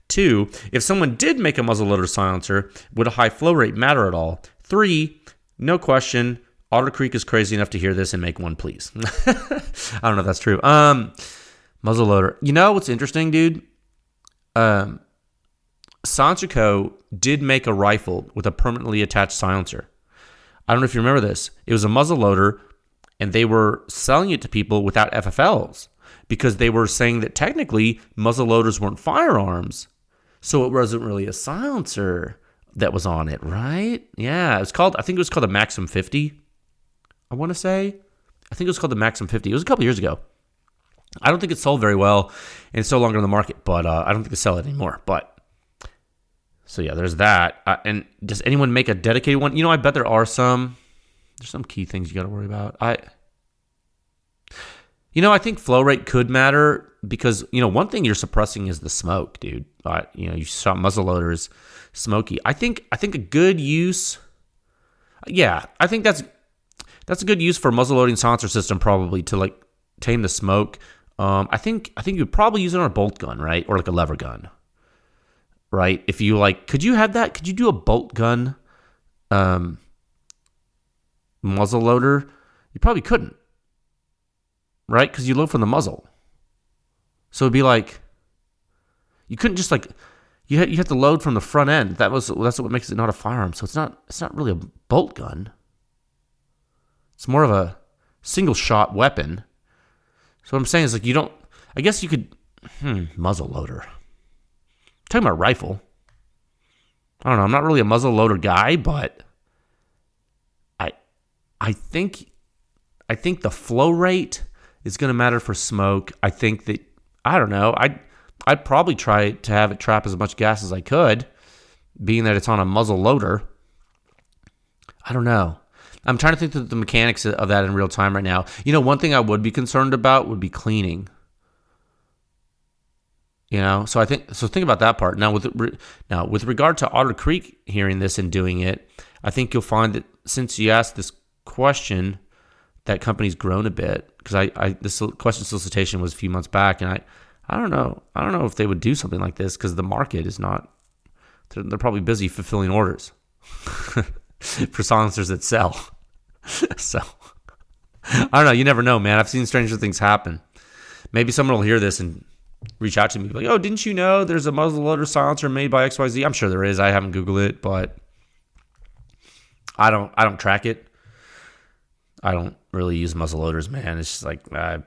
2, if someone did make a muzzleloader silencer, would a high flow rate matter at all? 3, no question. Otter Creek is crazy enough to hear this and make one, please. I don't know if that's true. Muzzleloader. You know what's interesting, dude? Silencer Co. did make a rifle with a permanently attached silencer. I don't know if you remember this. It was a muzzleloader, and they were selling it to people without FFLs because they were saying that technically muzzleloaders weren't firearms, so it wasn't really a silencer that was on it, right? Yeah, I think it was called the Maxim 50. I want to say. I think it was called the Maxim 50. It was a couple years ago. I don't think it sold very well, and it's no longer on the market, but I don't think they sell it anymore. But so yeah, there's that. And does anyone make a dedicated one? I bet there's some key things you got to worry about. I think flow rate could matter because, one thing you're suppressing is the smoke, dude. You saw muzzleloaders smoky. I think a good use, yeah, I think that's a good use for a muzzleloading silencer system probably to like tame the smoke. I think you'd probably use it on a bolt gun, right? Or like a lever gun, right? If you could you have that? Could you do a bolt gun muzzleloader? You probably couldn't. right? Because you load from the muzzle. So it'd be like, you couldn't just like, you have to load from the front end. That's what makes it not a firearm. So it's not really a bolt gun. It's more of a single shot weapon. So what I'm saying is like I guess you could, muzzle loader. Talking about rifle. I don't know. I'm not really a muzzle loader guy, but I think the flow rate is going to matter for smoke. I think that, I don't know. I'd probably try to have it trap as much gas as I could, being that it's on a muzzle loader. I don't know. I'm trying to think of the mechanics of that in real time right now. One thing I would be concerned about would be cleaning. So think about that part. Now, with regard to Otter Creek hearing this and doing it, I think you'll find that since you asked this question, that company's grown a bit, because this question solicitation was a few months back, and I don't know if they would do something like this, because the market is not. They're probably busy fulfilling orders for silencers that sell. So I don't know. You never know, man. I've seen stranger things happen. Maybe someone will hear this and reach out to me like, "Oh, didn't you know there's a muzzleloader silencer made by XYZ?" I'm sure there is. I haven't Googled it, but I don't track it. I don't really use muzzleloaders, man. It's just like I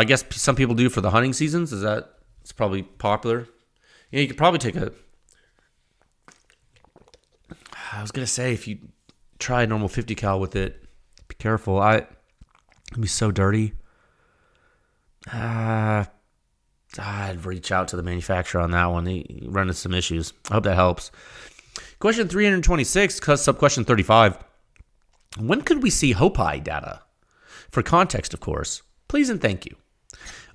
guess some people do for the hunting seasons. It's probably popular. You could probably take I was gonna say, if you try a normal 50 cal with it, be careful. It'd be so dirty. I'd reach out to the manufacturer on that one. They run into some issues. I hope that helps. Question 326, sub-question 35. When could we see Hopi data? For context, of course. Please and thank you.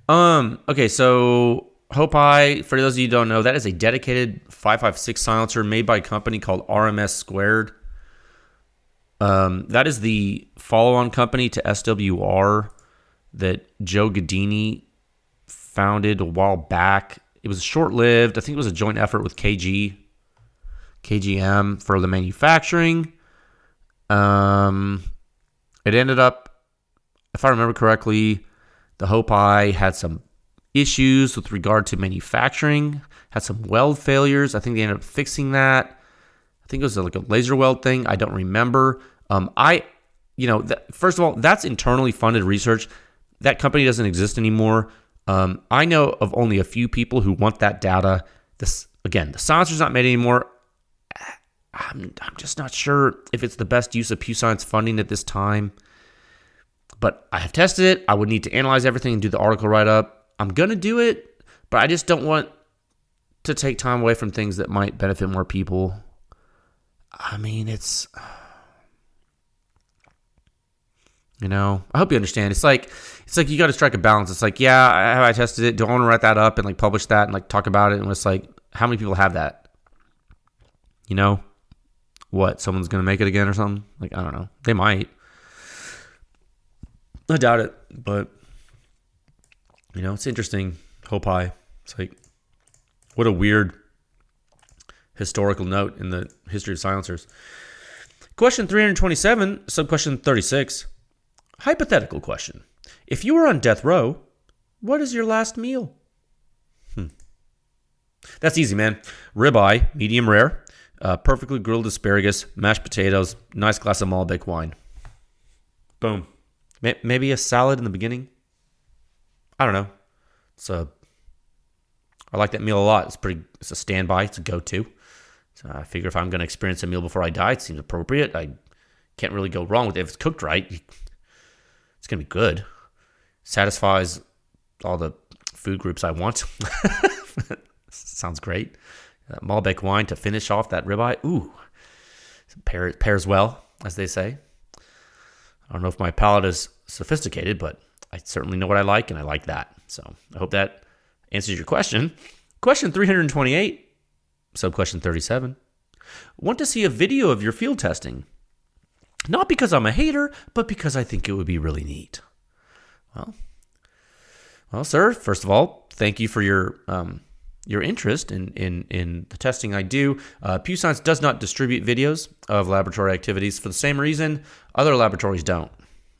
Okay, so Hopi, for those of you who don't know, that is a dedicated 5.56 silencer made by a company called RMS Squared. That is the follow-on company to SWR that Joe Gadini founded a while back. It was short-lived. I think it was a joint effort with KGM for the manufacturing. It ended up, if I remember correctly, the Hopi had some issues with regard to manufacturing, had some weld failures. I think they ended up fixing that. I think it was like a laser weld thing. I don't remember. First of all, that's internally funded research. That company doesn't exist anymore. I know of only a few people who want that data. The silencer's not made anymore. I'm just not sure if it's the best use of Pew Science funding at this time. But I have tested it. I would need to analyze everything and do the article write-up. I'm going to do it, but I just don't want to take time away from things that might benefit more people. I mean, it's... I hope you understand. It's like you got to strike a balance. It's like, yeah, I tested it. Do I want to write that up and like publish that and like talk about it? And it's like, how many people have that? What? Someone's going to make it again or something? Like, I don't know. They might. I doubt it, but it's interesting. Hopi. It's like, what a weird historical note in the history of silencers. Question 327, sub-question 36. Hypothetical question. If you were on death row, what is your last meal? That's easy, man. Ribeye, medium rare, perfectly grilled asparagus, mashed potatoes, nice glass of Malbec wine. Boom. Maybe a salad in the beginning. I don't know. I like that meal a lot. It's a standby. It's a go-to. So I figure if I'm going to experience a meal before I die, it seems appropriate. I can't really go wrong with it. If it's cooked right, it's going to be good. Satisfies all the food groups I want. Sounds great. Malbec wine to finish off that ribeye. Ooh, pairs well, as they say. I don't know if my palate is sophisticated, but I certainly know what I like, and I like that. So I hope that answers your question. Question 328, sub-question 37. Want to see a video of your field testing? Not because I'm a hater, but because I think it would be really neat. Well, sir, first of all, thank you for your interest in the testing I do. Pew Science does not distribute videos of laboratory activities for the same reason other laboratories don't.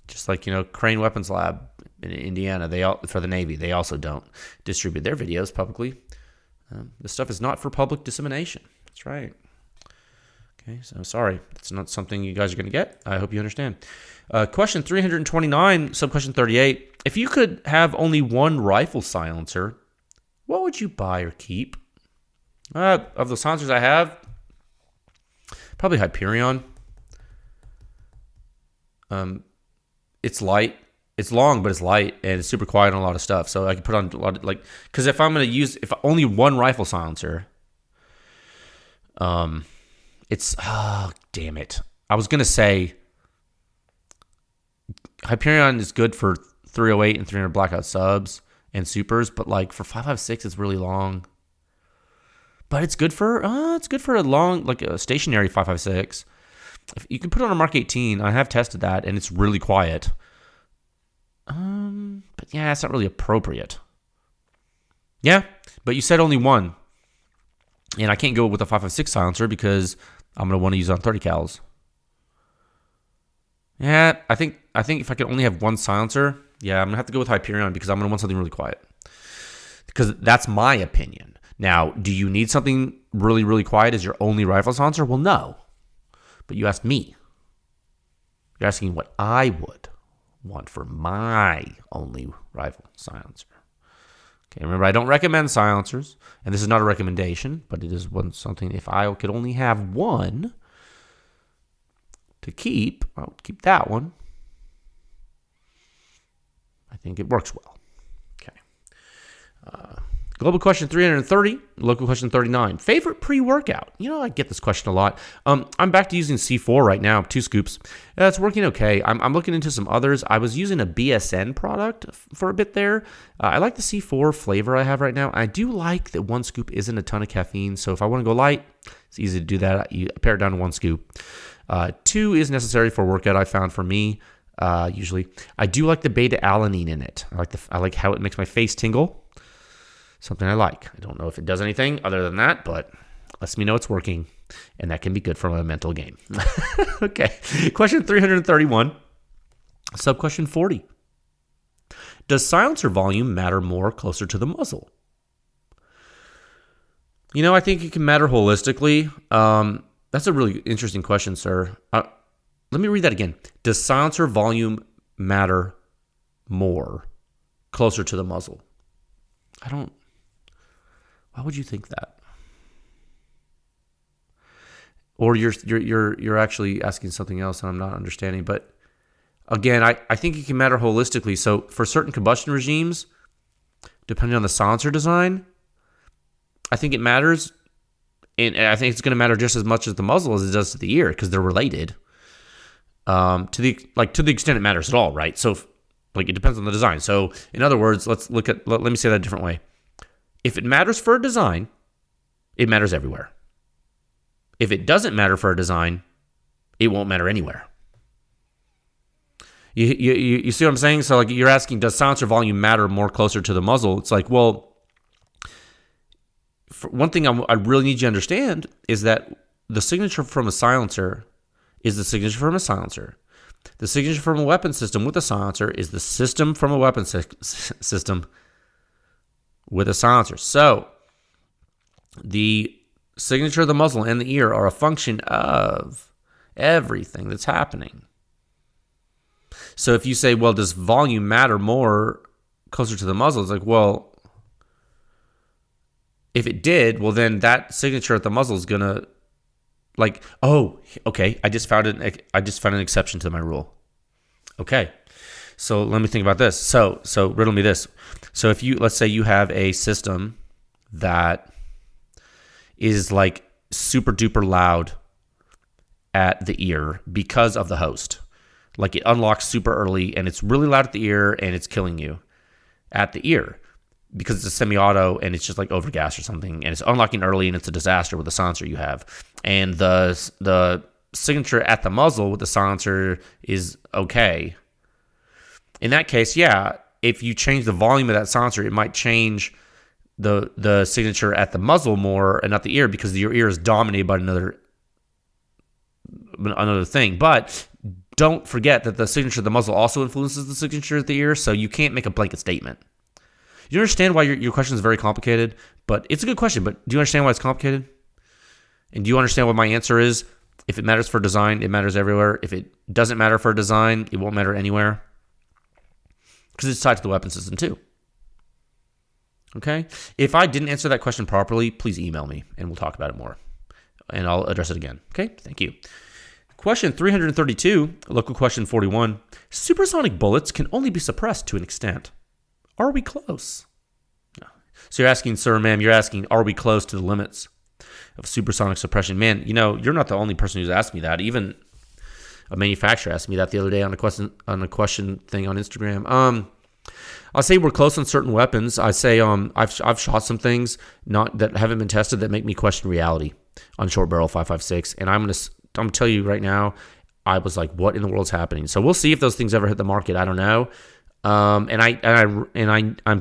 Just like, Crane Weapons Lab in Indiana, for the Navy, they also don't distribute their videos publicly. This stuff is not for public dissemination. That's right. Okay, so sorry. It's not something you guys are going to get. I hope you understand. Question 329, sub-question 38. If you could have only one rifle silencer, what would you buy or keep? Of the silencers I have, probably Hyperion. It's light. It's long, but it's light, and it's super quiet on a lot of stuff. So I can put on a lot of, because if I'm going to use, if only one rifle silencer, damn it. I was going to say Hyperion is good for 308 and 300 blackout subs and supers, but for 5.56, it's really long. But it's good for a long, a stationary 5.56. If you can put it on a Mark 18. I have tested that, and it's really quiet. But yeah, it's not really appropriate. Yeah, but you said only one, and I can't go with a 5.56 silencer because I'm gonna want to use it on 30 cals. Yeah, I think if I could only have one silencer, yeah, I'm gonna have to go with Hyperion because I'm gonna want something really quiet. Because that's my opinion. Now, do you need something really, really quiet as your only rifle silencer? Well, no. But you asked me. You're asking what I would want for my only rifle silencer. Okay, remember, I don't recommend silencers, and this is not a recommendation, but it is something, if I could only have one to keep, I would keep that one. I think it works well. Okay. Global question 330, local question 39. Favorite pre-workout? I get this question a lot. I'm back to using C4 right now, 2 scoops. It's working okay. I'm looking into some others. I was using a BSN product for a bit there. I like the C4 flavor I have right now. I do like that 1 scoop isn't a ton of caffeine, so if I want to go light, it's easy to do that. You pare it down to 1 scoop. 2 is necessary for a workout, I found, for me. Usually, I do like the beta-alanine in it. I like how it makes my face tingle. Something I like. I don't know if it does anything other than that, but lets me know it's working, and that can be good for my mental game. Okay. Question 331, sub-question 40. Does silencer volume matter more closer to the muzzle? I think it can matter holistically. That's a really interesting question, sir. Let me read that again. Does silencer volume matter more closer to the muzzle? Why would you think that? Or you're actually asking something else and I'm not understanding. But again, I think it can matter holistically. So for certain combustion regimes, depending on the silencer design, I think it matters. And I think it's going to matter just as much as the muzzle as it does to the ear because they're related. To the extent it matters at all, right? So it depends on the design. So in other words, let me say that a different way. If it matters for a design, it matters everywhere. If it doesn't matter for a design, it won't matter anywhere. You see what I'm saying? So you're asking, does silencer volume matter more closer to the muzzle? It's well, for one thing I really need you to understand is that the signature from a silencer is the signature from a silencer. The signature from a weapon system with a silencer is the system from a weapon system with a silencer. So the signature of the muzzle and the ear are a function of everything that's happening. So if you say, well, does volume matter more closer to the muzzle? It's well, if it did, well, then that signature at the muzzle is going to oh, okay, I just found an exception to my rule. Okay. So let me think about this. So riddle me this. So if let's say you have a system that is super duper loud at the ear because of the host. It unlocks super early and it's really loud at the ear and it's killing you at the ear because it's a semi-auto and it's just overgas or something and it's unlocking early and it's a disaster with the silencer you have. And the signature at the muzzle with the silencer is okay. In that case, yeah, if you change the volume of that silencer, it might change the signature at the muzzle more and not the ear because your ear is dominated by another thing. But don't forget that the signature of the muzzle also influences the signature of the ear, so you can't make a blanket statement. You understand why your question is very complicated, but it's a good question, but do you understand why it's complicated? And do you understand what my answer is? If it matters for design, it matters everywhere. If it doesn't matter for design, it won't matter anywhere. Because it's tied to the weapon system too. Okay? If I didn't answer that question properly, please email me and we'll talk about it more. And I'll address it again. Okay? Thank you. Question 332, local question 41. Supersonic bullets can only be suppressed to an extent. Are we close? So you're asking, sir, ma'am, are we close to the limits of supersonic suppression? Man, you're not the only person who's asked me that. Even a manufacturer asked me that the other day on a question thing on Instagram. I'll say we're close on certain weapons. I say I've shot some things that haven't been tested that make me question reality on short barrel 5.56, and I'm gonna tell you right now, I was like, what in the world's happening? So we'll see if those things ever hit the market. I don't know. I'm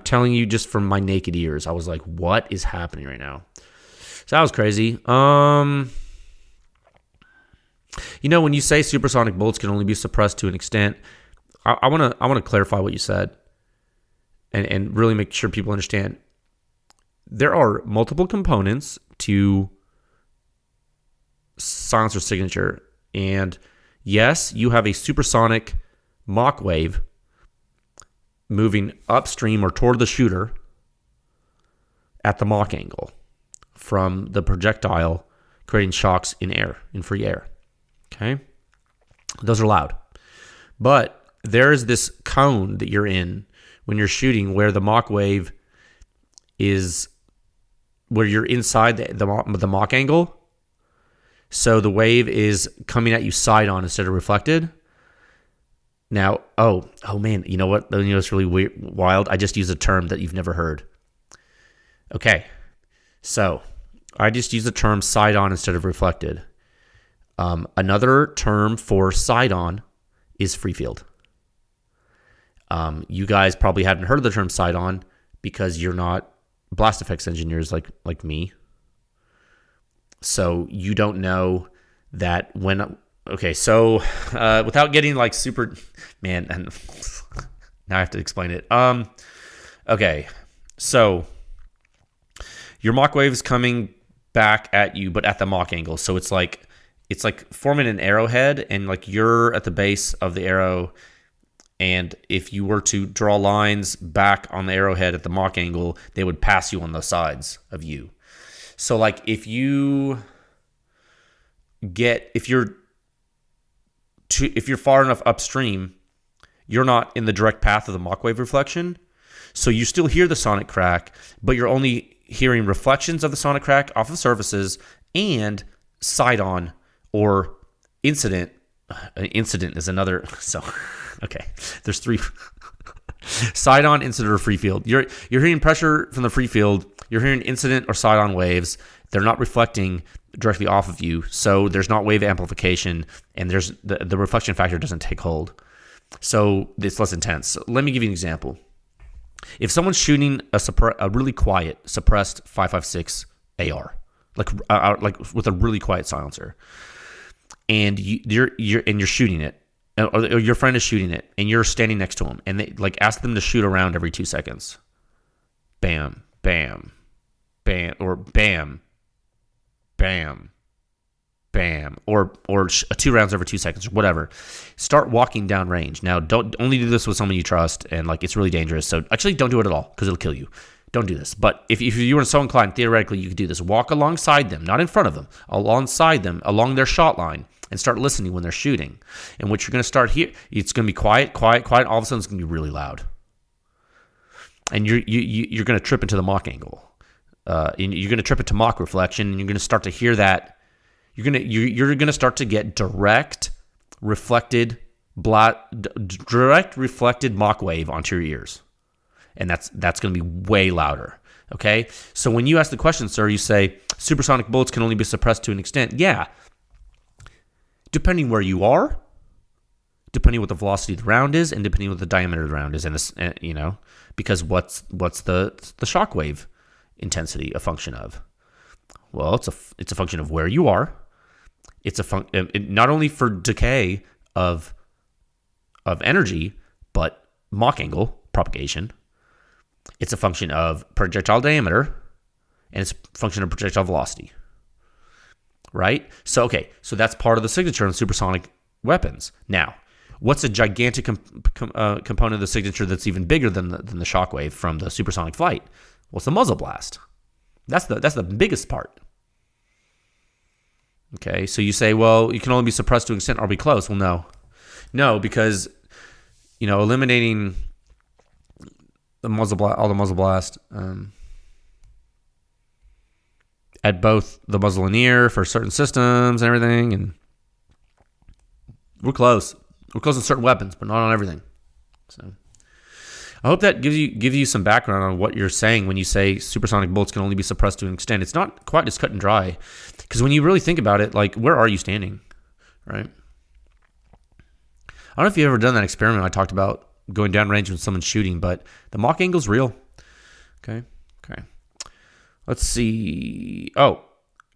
telling you just from my naked ears, I was like, what is happening right now? So that was crazy. When you say supersonic bullets can only be suppressed to an extent, I want to clarify what you said and really make sure people understand. There are multiple components to silencer signature, and yes, you have a supersonic Mach wave moving upstream or toward the shooter at the Mach angle from the projectile, creating shocks in free air. Okay? Those are loud. But there is this cone that you're in when you're shooting where the Mach wave is, where you're inside the Mach angle. So the wave is coming at you side on instead of reflected. Now, oh man, you know what? It's really weird, wild. I just used a term that you've never heard. Okay, so I just used the term side on instead of reflected. Another term for side on is free field. You guys probably haven't heard of the term side on because you're not blast effects engineers like me. So you don't know that when. Okay, so without getting like super, man, and now I have to explain it. Okay, so your Mach wave is coming back at you, but at the Mach angle. So it's like forming an arrowhead, and like you're at the base of the arrow. And if you were to draw lines back on the arrowhead at the Mach angle, they would pass you on the sides of you. So like if you're far enough upstream, you're not in the direct path of the Mach wave reflection. So you still hear the sonic crack, but you're only hearing reflections of the sonic crack off of surfaces and side on or incident. Incident is another. So, okay, there's three. Side on, incident, or free field. You're hearing pressure from the free field. You're hearing incident or side on waves. They're not reflecting directly off of you, so there's not wave amplification, and there's the reflection factor doesn't take hold, so it's less intense. So let me give you an example. If someone's shooting a really quiet suppressed 5.56 AR, like with a really quiet silencer, and you're shooting it, or your friend is shooting it, and you're standing next to him, and they like ask them to shoot around every 2 seconds, bam, bam, bam, or bam, bam, bam, or 2 rounds every 2 seconds or whatever. Start walking down range. Now, don't only do this with someone you trust, and like it's really dangerous. So actually, don't do it at all because it'll kill you. Don't do this. But if you were so inclined, theoretically, you could do this. Walk alongside them, not in front of them, alongside them, along their shot line, and start listening when they're shooting. And what you're going to start here, it's going to be quiet, quiet, quiet. All of a sudden, it's going to be really loud, and you're going to trip into the Mach angle. You're going to trip into Mach reflection, and you're going to start to hear that. You're going to start to get direct reflected Mach wave onto your ears, and that's going to be way louder. Okay, so when you ask the question, sir, you say supersonic bullets can only be suppressed to an extent. Yeah, depending where you are, depending what the velocity of the round is, and depending what the diameter of the round is, and because what's the shock wave intensity a function of? Well, it's a function of where you are. It's not only for decay of of energy, but Mach angle propagation. It's a function of projectile diameter, and it's a function of projectile velocity. Right? So that's part of the signature in supersonic weapons. Now, what's a gigantic component of the signature that's even bigger than the shockwave from the supersonic flight? Well, it's the muzzle blast. That's the biggest part. Okay, so you say, well, you can only be suppressed to an extent or be close. Well, no, because eliminating the all the muzzle blast at both the muzzle and ear for certain systems and everything, and we're close. We're close on certain weapons, but not on everything. So I hope that gives you some background on what you're saying when you say supersonic bullets can only be suppressed to an extent. It's not quite as cut and dry, because when you really think about it, like, where are you standing, right? I don't know if you've ever done that experiment I talked about, going downrange when someone's shooting, but the Mach angle's real. Okay. Let's see. Oh,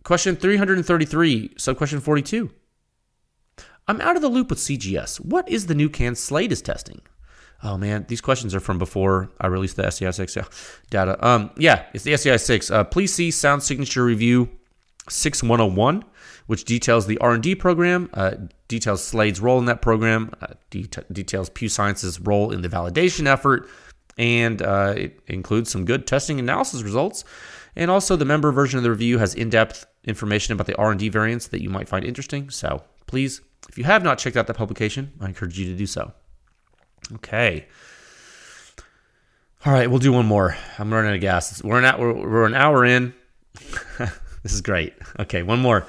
question 333, sub-question 42. I'm out of the loop with CGS. What is the new CAN SLADE is testing? Oh, man, these questions are from before I released the SCI-6 data. It's the SCI-6. Please see Sound Signature Review 6101, which details the R&D program, details SLADE's role in that program, details Pew Science's role in the validation effort, and it includes some good testing analysis results. And also, the member version of the review has in-depth information about the R&D variants that you might find interesting. So please, if you have not checked out that publication, I encourage you to do so. Okay. All right, we'll do one more. I'm running out of gas. We're an hour in. This is great. Okay, one more.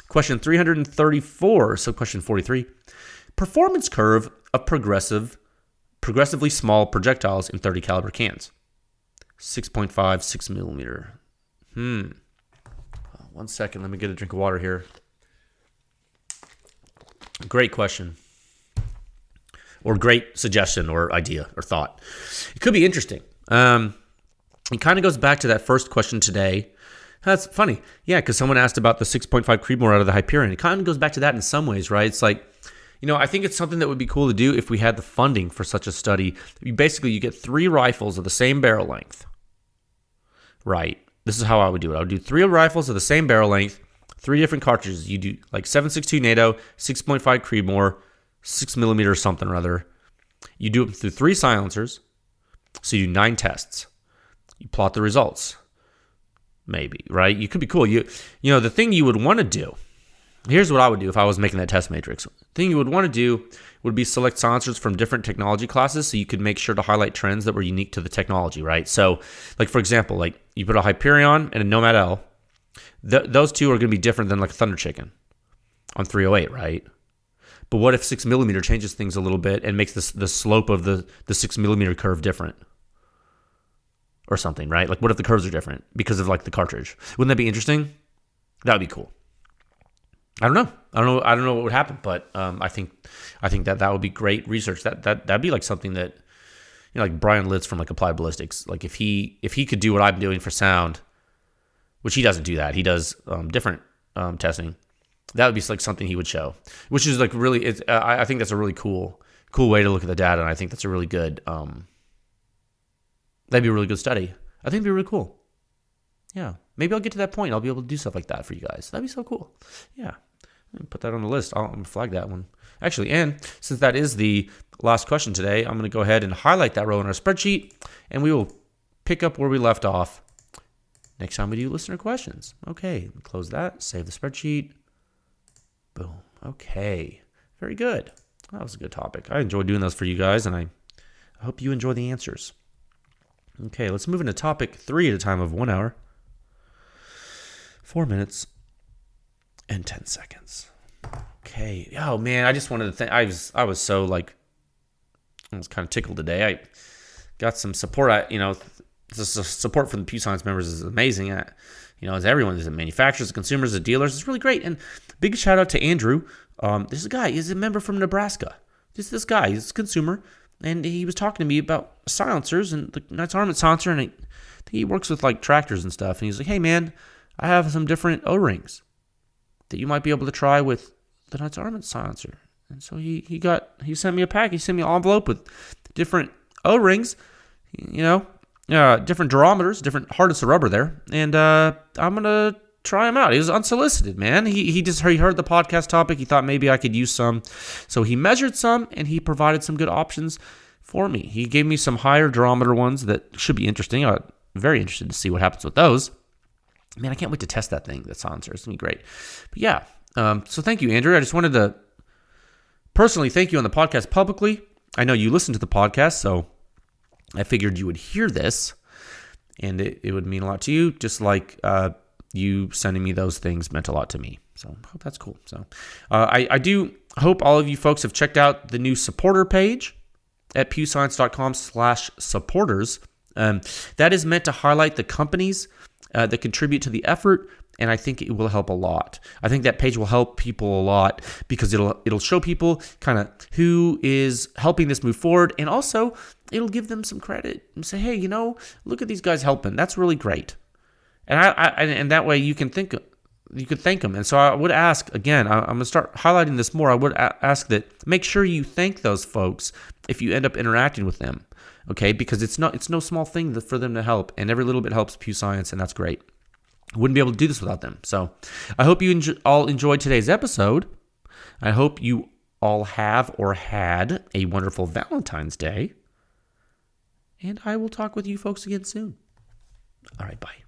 Question 334, so question 43. Performance curve of progressively small projectiles in 30 caliber cans. 6.5, 6 millimeter. 1 second. Let me get a drink of water here. Great question. Or great suggestion or idea or thought. It could be interesting. It kind of goes back to that first question today. That's funny. Yeah, because someone asked about the 6.5 Creedmoor out of the Hyperion. It kind of goes back to that in some ways, right? It's like, I think it's something that would be cool to do if we had the funding for such a study. Basically, you get 3 rifles of the same barrel length. Right. This is how I would do it. I would do 3 rifles of the same barrel length, 3 different cartridges. You do like 7.62 NATO, 6.5 Creedmoor, 6 millimeter something or other. You do it through 3 silencers. So you do 9 tests. You plot the results. Maybe, right? You could be cool. The thing you would want to do, here's what I would do if I was making that test matrix. The thing you would want to do would be select silencers from different technology classes so you could make sure to highlight trends that were unique to the technology, right? So, like, for example, like you put a Hyperion and a Nomad L. Those two are going to be different than like a Thunder Chicken on 308, right? But what if 6 millimeter changes things a little bit and makes the slope of the 6 millimeter curve different? Or something, right? Like, what if the curves are different because of like the cartridge? Wouldn't that be interesting? That would be cool. I don't know what would happen, but I think that would be great research. That'd be like something that, like Brian Litz from like Applied Ballistics, like if he could do what I'm doing for sound, which he doesn't do that. He does different testing. That would be like something he would show, which is like really. I think that's a really cool way to look at the data, and I think that's a really good. That'd be a really good study. I think it'd be really cool. Yeah. Maybe I'll get to that point. I'll be able to do stuff like that for you guys. That'd be so cool. Yeah. Put that on the list. I'll flag that one. Actually, and since that is the last question today, I'm going to go ahead and highlight that row in our spreadsheet, and we will pick up where we left off next time we do listener questions. Okay. Close that. Save the spreadsheet. Boom. Okay. Very good. That was a good topic. I enjoyed doing those for you guys, and I hope you enjoy the answers. Okay, let's move into topic 3 at a time of 1 hour, 4 minutes, and 10 seconds. Okay. Oh man, I just wanted to thank. I was so like, I was kind of tickled today. I got some support. The support from the Pew Science members is amazing. As everyone, there's manufacturers, the consumers, the dealers. It's really great. And big shout out to Andrew. This guy is a member from Nebraska. This guy, he's a consumer. And he was talking to me about silencers and the Knights Armament silencer, and I think he works with like tractors and stuff. And he's like, "Hey man, I have some different O-rings that you might be able to try with the Knights Armament silencer." And so he sent me a pack. He sent me an envelope with different O-rings, different durometers, different hardness of rubber there. And I'm going to try them out. He was unsolicited, man. He heard the podcast topic. He thought maybe I could use some. So he measured some and he provided some good options for me. He gave me some higher durometer ones that should be interesting. I'm very interested to see what happens with those. Man, I can't wait to test that thing, that silencer. It's going to be great. But yeah, so thank you, Andrew. I just wanted to personally thank you on the podcast publicly. I know you listen to the podcast, so I figured you would hear this, and it would mean a lot to you, just like you sending me those things meant a lot to me. So I hope that's cool. So I do hope all of you folks have checked out the new supporter page at pewscience.com/supporters. That is meant to highlight the companies that contribute to the effort, and I think it will help a lot. I think that page will help people a lot because it'll show people kind of who is helping this move forward, and also it'll give them some credit and say, hey, look at these guys helping. That's really great. And and that way you can thank them. And so I would ask again. I'm going to start highlighting this more. I would ask that make sure you thank those folks if you end up interacting with them. Okay, because it's no small thing for them to help, and every little bit helps Pew Science, and that's great. Wouldn't be able to do this without them. So I hope you all enjoyed today's episode. I hope you all have or had a wonderful Valentine's Day, and I will talk with you folks again soon. All right, bye.